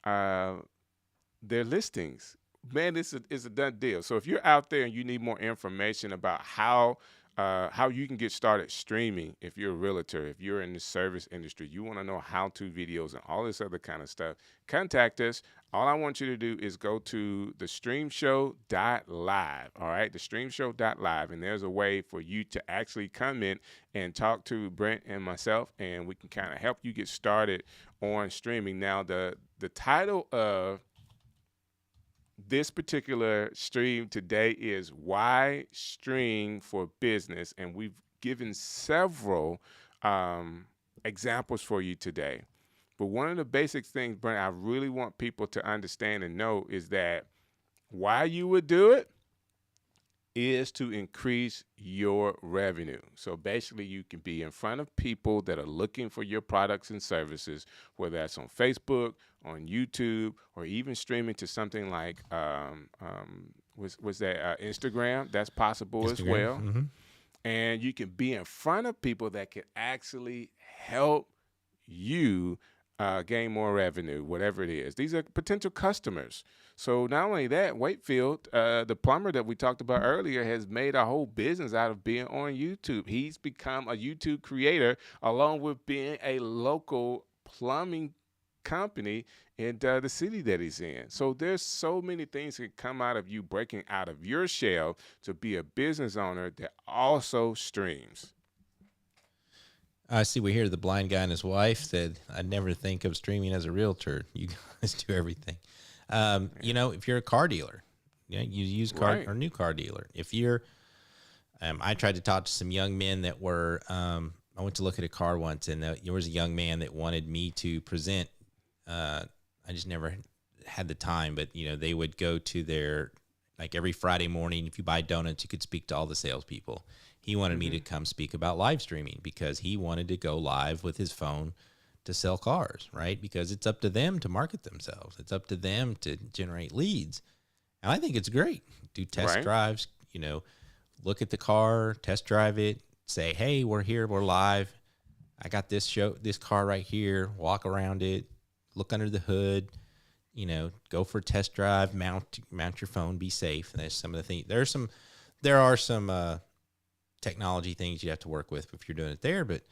S1: their listings. Man, it's a done deal. So if you're out there and you need more information about how you can get started streaming, if you're a realtor, if you're in the service industry, you want to know how-to videos and all this other kind of stuff, contact us. All I want you to do is go to thestreamshow.live, all right? Thestreamshow.live, and there's a way for you to actually come in and talk to Brent and myself, and we can kind of help you get started on streaming. Now, the title of this particular stream today is Why Stream for Business, and we've given several examples for you today. But one of the basic things, Brent, I really want people to understand and know is that why you would do it is to increase your revenue. So basically, you can be in front of people that are looking for your products and services, whether that's on Facebook, on YouTube, or even streaming to something like Instagram. That's possible as well.
S3: Mm-hmm.
S1: And you can be in front of people that can actually help you gain more revenue, whatever it is. These are potential customers. So not only that, Wakefield, the plumber that we talked about earlier, has made a whole business out of being on YouTube. He's become a YouTube creator along with being a local plumbing company in the city that he's in. So there's so many things that come out of you breaking out of your shell to be a business owner that also streams.
S3: I see. We hear the blind guy and his wife said, "I never think of streaming as a realtor. You guys do everything." You know, if you're a car dealer, you know, you use car
S1: Right.
S3: or new car dealer. If you're, I tried to talk to some young men that were. I went to look at a car once, and there was a young man that wanted me to present. I just never had the time, but you know, they would go to their, like every Friday morning. If you buy donuts, you could speak to all the salespeople. He wanted me to come speak about live streaming because he wanted to go live with his phone to sell cars, right? Because it's up to them to market themselves. It's up to them to generate leads. And I think it's great. Do test
S1: Right.
S3: drives, you know, look at the car, test drive it, say, hey, we're here, we're live. I got this car right here, walk around it, look under the hood, you know, go for a test drive, mount your phone, be safe. And there's some of the things, there are some technology things you have to work with if you're doing it there, but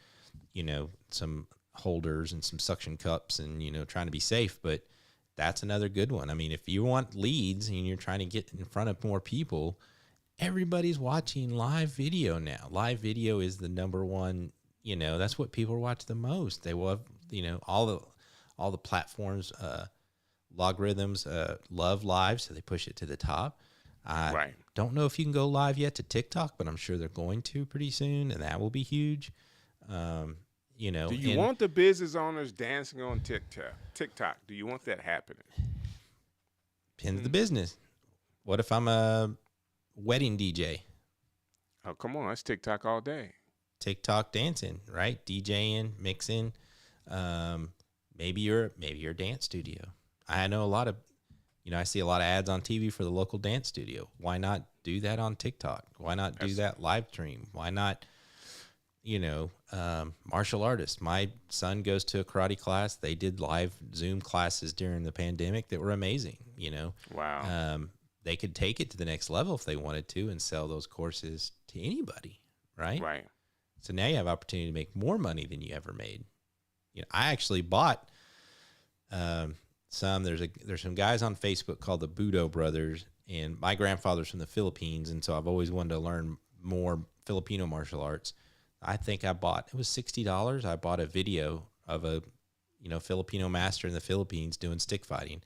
S3: you know, some holders and some suction cups and, you know, trying to be safe, but that's another good one. I mean, if you want leads and you're trying to get in front of more people, everybody's watching live video now. Live video is the number one, you know, that's what people watch the most. They love, you know, all the platforms, logarithms, love live. So they push it to the top.
S1: Right.
S3: Don't know if you can go live yet to TikTok, but I'm sure they're going to pretty soon, and that will be huge. You know,
S1: Do you want the business owners dancing on TikTok? Do you want that happening?
S3: Depends the business. What if I'm a wedding DJ?
S1: Oh, come on. That's TikTok all day.
S3: TikTok dancing, right? DJing, mixing. Maybe you're a dance studio. I know a lot of, you know, I see a lot of ads on TV for the local dance studio. Why not do that on TikTok? Why not do that live stream? Why not, you know, martial artists? My son goes to a karate class. They did live Zoom classes during the pandemic that were amazing, you know.
S1: Wow.
S3: They could take it to the next level if they wanted to and sell those courses to anybody, right?
S1: Right.
S3: So now you have opportunity to make more money than you ever made. You know, I actually bought there's some guys on Facebook called the Budo Brothers, and my grandfather's from the Philippines, and so I've always wanted to learn more Filipino martial arts. I think it was $60. I bought a video of a, you know, Filipino master in the Philippines doing stick fighting.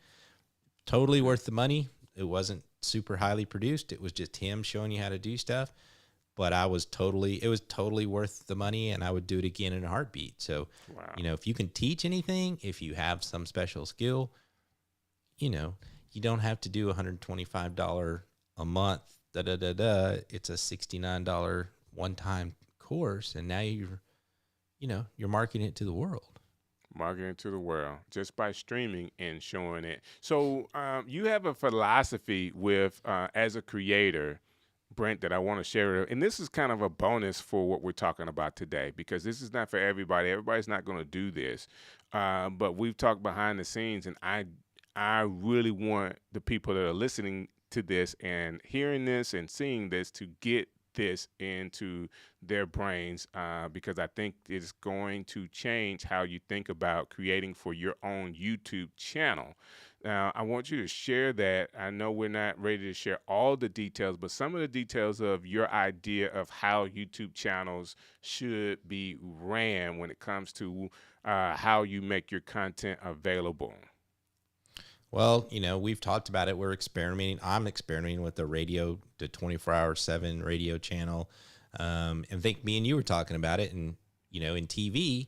S3: Totally worth the money. It wasn't super highly produced. It was just him showing you how to do stuff. But it was totally worth the money, and I would do it again in a heartbeat. So,
S1: Wow.
S3: you know, if you can teach anything, if you have some special skill, you know, you don't have to do $125 a month. It's a $69 one-time course, and now you're marketing it to the world.
S1: Marketing to the world just by streaming and showing it. So you have a philosophy with as a creator, Brent, that I want to share. And this is kind of a bonus for what we're talking about today, because this is not for everybody. Everybody's not going to do this. But we've talked behind the scenes, and I really want the people that are listening to this and hearing this and seeing this to get this into their brains, because I think it's going to change how you think about creating for your own YouTube channel. Now, I want you to share that. I know we're not ready to share all the details, but some of the details of your idea of how YouTube channels should be ran when it comes to how you make your content available.
S3: Well, you know, we've talked about it. We're experimenting. I'm experimenting with the 24/7 radio channel. And I think me and you were talking about it. And, you know, in TV,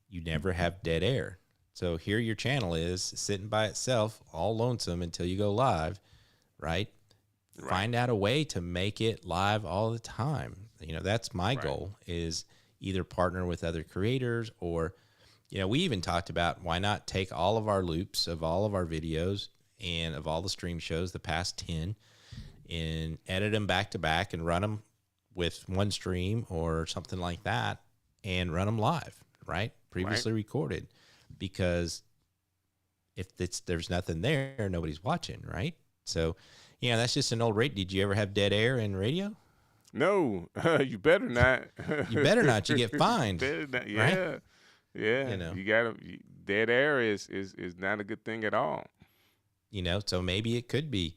S3: you never have dead air. So here your channel is sitting by itself, all lonesome until you go live, right? Find out a way to make it live all the time. You know, that's my goal, is either partner with other creators, or, you know, we even talked about why not take all of our loops of all of our videos and of all the stream shows, the past 10, and edit them back to back and run them with one stream or something like that, and run them live, right? Previously recorded. because if there's nothing there, nobody's watching, right? So, yeah, that's just an old rate. Did you ever have dead air in radio?
S1: No, you better not.
S3: You better not. You get fined,
S1: Better not.
S3: right?
S1: Yeah, yeah.
S3: You know,
S1: You gotta. Dead air is not a good thing at all.
S3: so maybe it could be.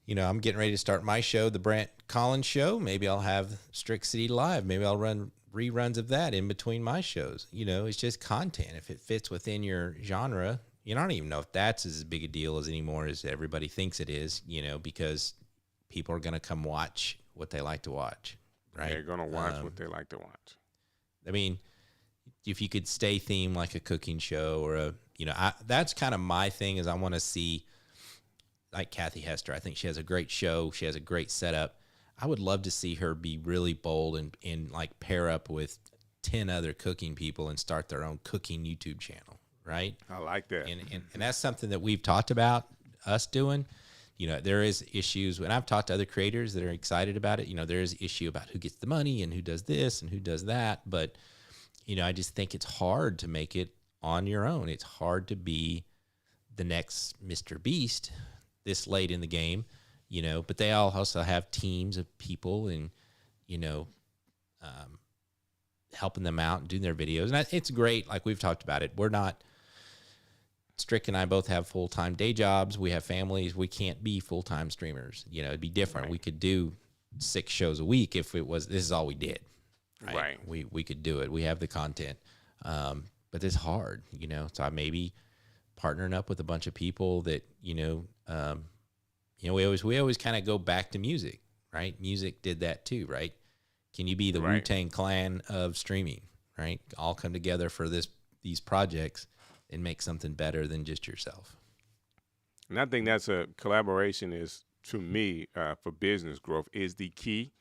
S3: I'm getting ready to start my show, the Brant Collins Show. Maybe I'll have Strick City Live. Maybe I'll run reruns of that in between my shows. It's just content. If it fits within your genre, I don't even know if that's as big a deal as anymore as everybody thinks it is, because people are going to come watch what they like to watch, right?
S1: They're gonna watch what they like to watch.
S3: I mean, if you could stay themed like a cooking show or that's kind of my thing is I want to see like Kathy Hester. I think she has a great show. She has a great setup. I would love to see her be really bold and like pair up with 10 other cooking people and start their own cooking YouTube channel, right?
S1: I like that.
S3: And that's something that we've talked about us doing. There is issues, and I've talked to other creators that are excited about it. There is issue about who gets the money and who does this and who does that. But, I just think it's hard to make it on your own. It's hard to be the next Mr. Beast this late in the game, but they all also have teams of people and, helping them out and doing their videos. And it's great. Like we've talked about it. We're not, Strick and I both have full-time day jobs. We have families. We can't be full-time streamers. It'd be different. Right. We could do 6 shows a week if this is all we did. Right. We could do it. We have the content. But it's hard, so I maybe partnering up with a bunch of people that, we always kind of go back to music, right? Music did that too, right? Can you be the Wu-Tang Clan of streaming, right? All come together for these projects and make something better than just yourself.
S1: And I think that's a collaboration is, to me, for business growth is the key.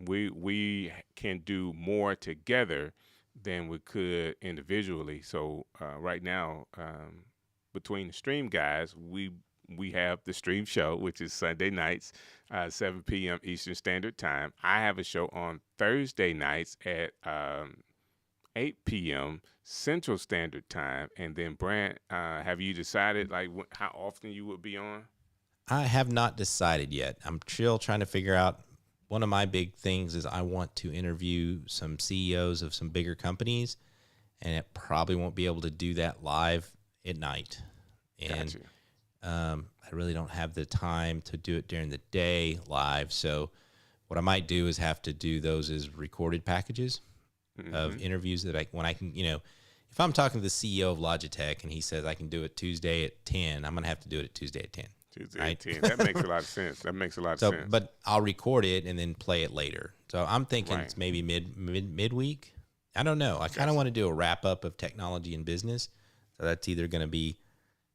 S1: We can do more together than we could individually. So right now, between the stream guys, we have the stream show, which is Sunday nights, 7 p.m. Eastern Standard Time. I have a show on Thursday nights at 8 p.m. Central Standard Time. And then Brant, have you decided like how often you would be on?
S3: I have not decided yet. I'm still trying to figure out. One of my big things is I want to interview some CEOs of some bigger companies, and it probably won't be able to do that live at night. And I really don't have the time to do it during the day live. So what I might do is have to do those as recorded packages of interviews that when I can, if I'm talking to the CEO of Logitech and he says I can do it Tuesday at 10, I'm going to have to do it at Tuesday at 10.
S1: Tuesday at 10. That makes a lot of sense. That makes a lot of sense.
S3: But I'll record it and then play it later. So I'm thinking it's maybe midweek. I don't know. I kind of want to do a wrap up of technology and business. So that's either going to be,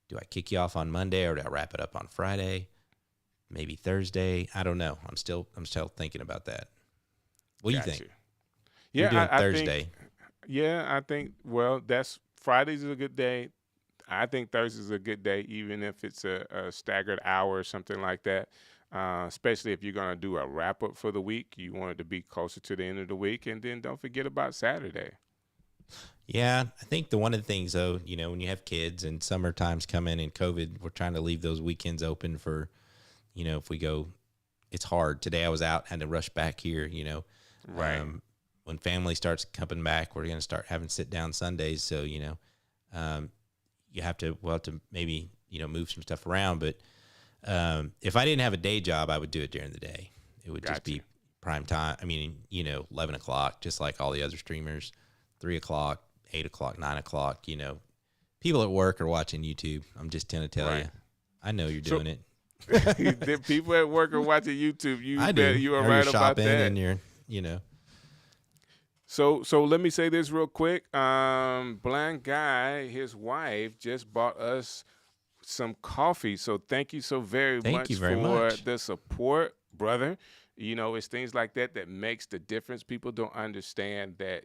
S3: do I kick you off on Monday or do I wrap it up on Friday? Maybe Thursday. I don't know. I'm still thinking about that. What do you think?
S1: Yeah,
S3: we're doing Thursday.
S1: I think. Well, Friday's a good day. I think Thursday's a good day, even if it's a staggered hour or something like that. Especially if you're going to do a wrap up for the week, you want it to be closer to the end of the week, and then don't forget about Saturday.
S3: Yeah, I think one of the things though, when you have kids and summertime's coming and COVID, we're trying to leave those weekends open for, if we go, it's hard. Today I was out, had to rush back here.
S1: Right.
S3: When family starts coming back, we're going to start having sit down Sundays. So you have to maybe move some stuff around. But if I didn't have a day job, I would do it during the day. It would just be prime time. I mean, 11 o'clock, just like all the other streamers. 3 o'clock, 8 o'clock, 9 o'clock. People at work are watching YouTube. I'm just going to tell you. I know you're doing it.
S1: The people at work are watching YouTube. You are right about that.
S3: And you're,
S1: So let me say this real quick. Blind Guy, his wife, just bought us some coffee. So thank you so very much for the support, brother. It's things like that makes the difference. People don't understand that,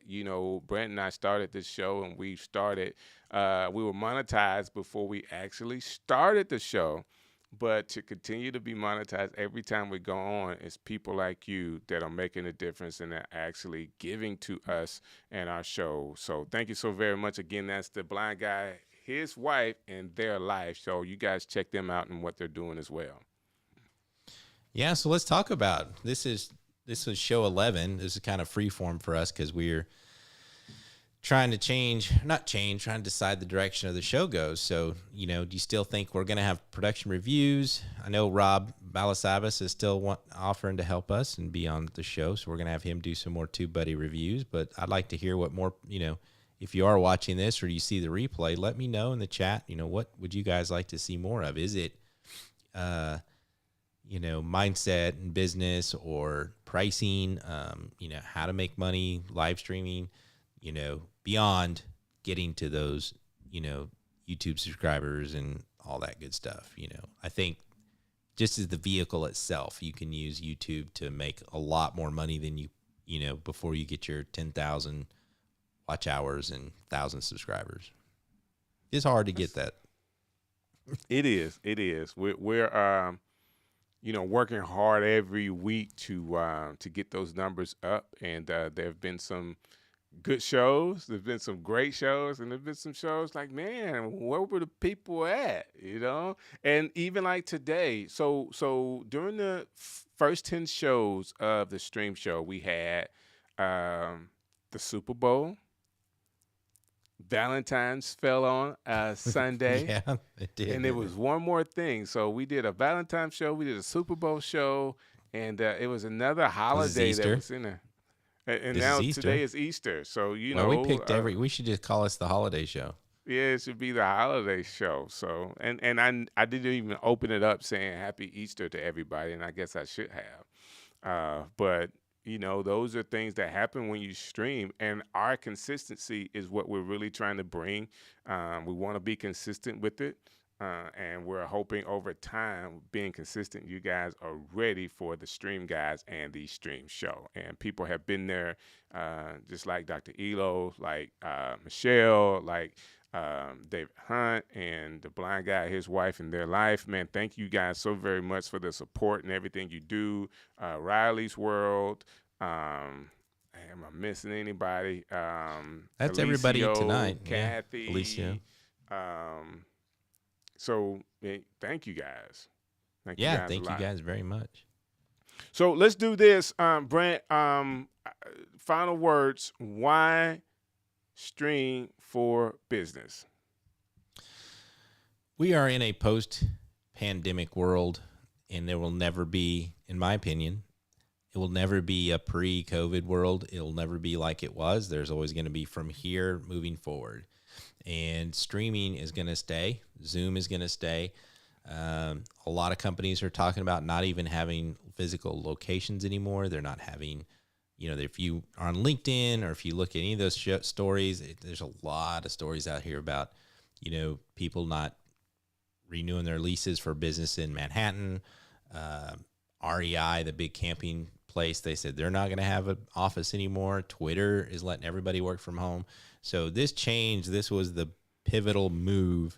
S1: Brent and I started this show and we were monetized before we actually started the show. but to continue to be monetized every time we go on, it's people like you that are making a difference and are actually giving to us and our show. So thank you so very much. Again, that's the blind guy, his wife, and their life. So you guys check them out and what they're doing as well.
S3: Yeah, so let's talk about this. This was show 11. This is kind of free form for us because we're trying to trying to decide the direction of the show goes. So, do you still think we're going to have production reviews? I know Rob Balasabas is still offering to help us and be on the show. So we're going to have him do some more TubeBuddy reviews, but I'd like to hear what more, if you are watching this or you see the replay, let me know in the chat, what would you guys like to see more of? Is it, mindset and business or pricing, how to make money, live streaming, beyond getting to those, YouTube subscribers and all that good stuff. I think just as the vehicle itself, you can use YouTube to make a lot more money than before you get your 10,000 watch hours and 1,000 subscribers. It's hard to get that.
S1: It is. We're working hard every week to get those numbers up, and there have been some good shows. There's been some great shows, and there's been some shows like, man, where were the people at? And even like today. So during the first 10 shows of the stream show, we had the Super Bowl. Valentine's fell on Sunday.
S3: Yeah, it did.
S1: And there was one more thing. So we did a Valentine's show, we did a Super Bowl show, and it was another holiday that was in there. And now today is Easter. So,
S3: we picked we should just call us the holiday show.
S1: Yeah, it should be the holiday show. So, and I didn't even open it up saying Happy Easter to everybody, and I guess I should have. But those are things that happen when you stream, and our consistency is what we're really trying to bring. We want to be consistent with it, and we're hoping over time, being consistent, you guys are ready for the stream guys and the stream show. And people have been there, just like Dr. Elo, like Michelle, like David Hunt, and the blind guy, his wife, and their life. Man, thank you guys so very much for the support and everything you do. Riley's World. Am I missing anybody?
S3: That's
S1: Alicio,
S3: everybody tonight.
S1: Kathy.
S3: Yeah, Alicia.
S1: So thank you guys. Thank
S3: you guys very much.
S1: So let's do this, Brant. Final words. Why stream for business?
S3: We are in a post-pandemic world, and there will never be, in my opinion, it will never be a pre-COVID world. It'll never be like it was. There's always going to be from here moving forward. And streaming is going to stay. Zoom is going to stay. A lot of companies are talking about not even having physical locations anymore. They're not having, if you are on LinkedIn or if you look at any of those stories, there's a lot of stories out here about, people not renewing their leases for business in Manhattan. REI, the big camping place, they said they're not going to have an office anymore. Twitter is letting everybody work from home. So this was the pivotal move,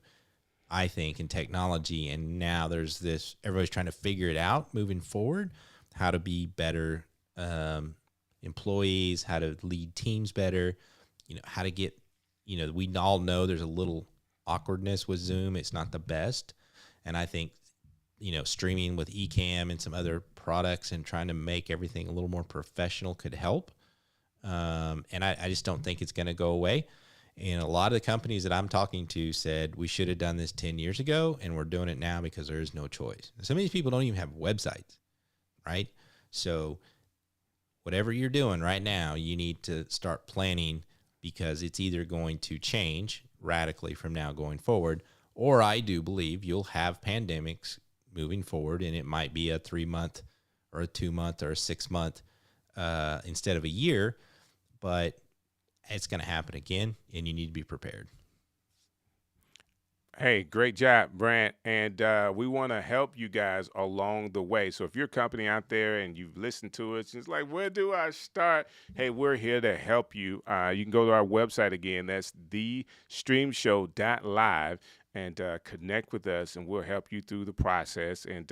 S3: I think, in technology. And now there's this, everybody's trying to figure it out moving forward, how to be better employees, how to lead teams better, how to get, we all know there's a little awkwardness with Zoom. It's not the best. And I think, streaming with Ecamm and some other products and trying to make everything a little more professional could help. And I just don't think it's going to go away. And a lot of the companies that I'm talking to said we should have done this 10 years ago, and we're doing it now because there is no choice. Some of these people don't even have websites, right? So whatever you're doing right now, you need to start planning, because it's either going to change radically from now going forward, or I do believe you'll have pandemics moving forward, and it might be a 3-month or a 2-month or a 6-month instead of a year, but it's going to happen again, and you need to be prepared.
S1: Hey, great job, Brant. And we want to help you guys along the way. So if you're a company out there and you've listened to us, it's like, where do I start? Hey, we're here to help you. You can go to our website again. That's thestreamshow.live. and connect with us, and we'll help you through the process. And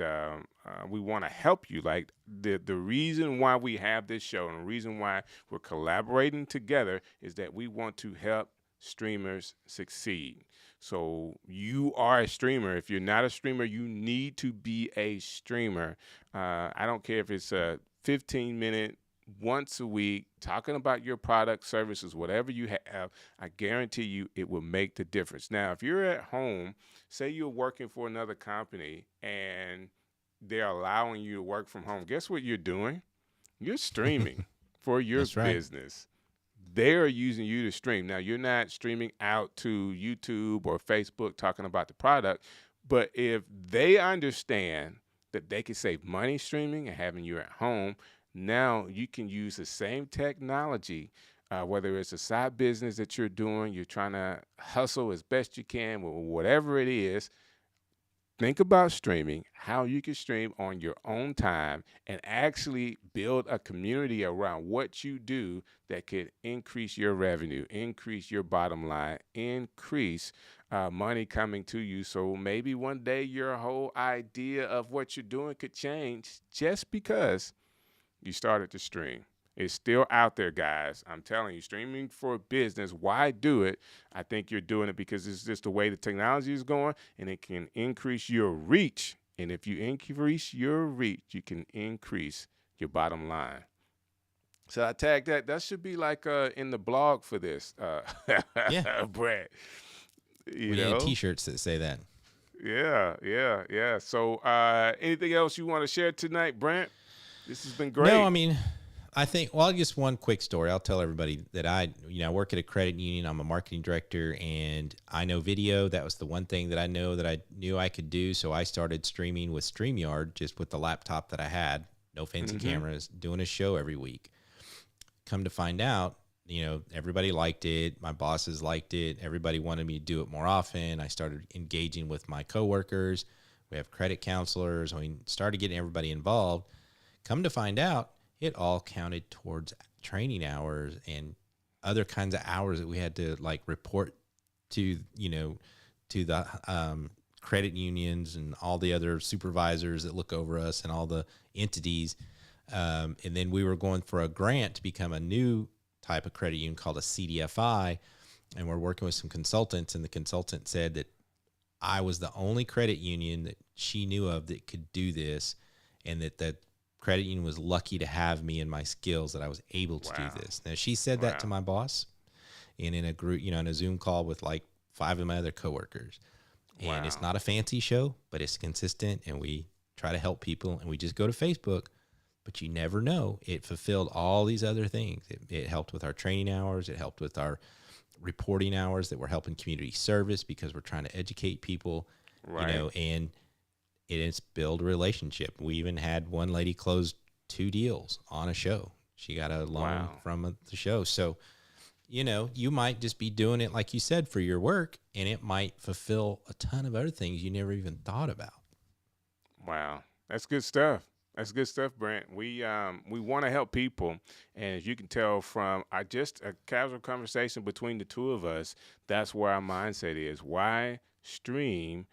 S1: we want to help you. Like the reason why we have this show and the reason why we're collaborating together is that we want to help streamers succeed. So you are a streamer. If you're not a streamer, you need to be a streamer. I don't care if it's a 15-minute once a week talking about your product, services, whatever you have. I guarantee you it will make the difference. Now, if you're at home, say you're working for another company and they're allowing you to work from home, guess what you're doing? You're streaming for your
S3: That's right.
S1: business. They're using you to stream. Now, you're not streaming out to YouTube or Facebook talking about the product, but if they understand that they can save money streaming and having you at home, now you can use the same technology, whether it's a side business that you're doing, you're trying to hustle as best you can, whatever it is. Think about streaming, how you can stream on your own time and actually build a community around what you do that could increase your revenue, increase your bottom line, increase money coming to you. So maybe one day your whole idea of what you're doing could change just because you started to stream. It's still out there, guys. I'm telling you, streaming for business, why do it? I think you're doing it because it's just the way the technology is going, and it can increase your reach. And if you increase your reach, you can increase your bottom line. So I tagged that. That should be like in the blog for this,
S3: Yeah.
S1: Brant. You
S3: We
S1: know?
S3: need T-shirts that say that.
S1: Yeah. So anything else you want to share tonight, Brant? This has been great.
S3: No, I mean, I think, well, just one quick story. I'll tell everybody that I work at a credit union. I'm a marketing director, and I know video. That was the one thing that I know that I knew I could do. So I started streaming with StreamYard, just with the laptop that I had, no fancy cameras, doing a show every week. Come to find out, everybody liked it. My bosses liked it. Everybody wanted me to do it more often. I started engaging with my coworkers. We have credit counselors. We started getting everybody involved. Come to find out, it all counted towards training hours and other kinds of hours that we had to report to, to the credit unions and all the other supervisors that look over us and all the entities. And then we were going for a grant to become a new type of credit union called a CDFI. And we're working with some consultants, and the consultant said that I was the only credit union that she knew of that could do this, and that credit union was lucky to have me and my skills that I was able to do this. Now, she said that to my boss, and in a group, in a Zoom call with 5 of my other coworkers. And it's not a fancy show, but it's consistent, and we try to help people, and we just go to Facebook. But you never know. It fulfilled all these other things. It helped with our training hours. It helped with our reporting hours that we're helping community service because we're trying to educate people, and it's build a relationship. We even had one lady close 2 deals on a show. She got a loan from the show. So, you might just be doing it, like you said, for your work, and it might fulfill a ton of other things you never even thought about.
S1: Wow. That's good stuff. That's good stuff, Brant. We want to help people, and as you can tell from just a casual conversation between the two of us, that's where our mindset is. Why stream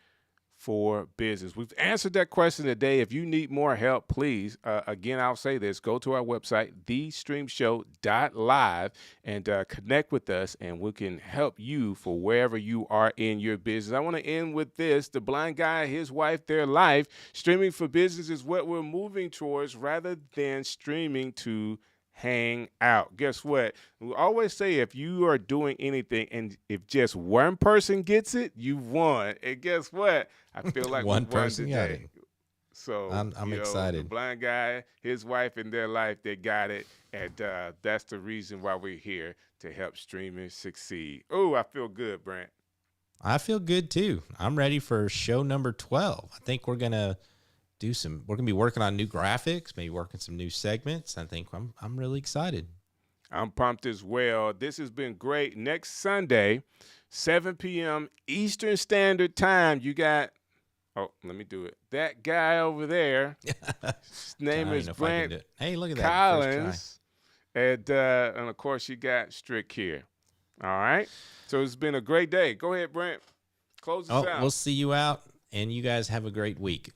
S1: for business? We've answered that question today. If you need more help, please, again, I'll say this, go to our website, thestreamshow.live, and connect with us, and we can help you for wherever you are in your business. I want to end with this. The blind guy, his wife, their life. Streaming for business is what we're moving towards rather than streaming to hang out. Guess what? We always say if you are doing anything and if just one person gets it, you won. And guess what? I feel like
S3: One
S1: we won
S3: person got
S1: today.
S3: it.
S1: So
S3: I'm excited.
S1: The blind guy, his wife, and their life, they got it. And that's the reason why we're here, to help streamers succeed. Oh, I feel good, Brant.
S3: I feel good too. I'm ready for show number 12. I think we're going to be working on new graphics, maybe working some new segments. I think I'm really excited.
S1: I'm pumped as well. This has been great. Next Sunday, 7 p.m. Eastern Standard Time, you got, let me do it. That guy over there, his name is Brant.
S3: Hey, look at that.
S1: Collins. And of course, you got Strick here. All right. So it's been a great day. Go ahead, Brant. Close us out.
S3: We'll see you out, and you guys have a great week.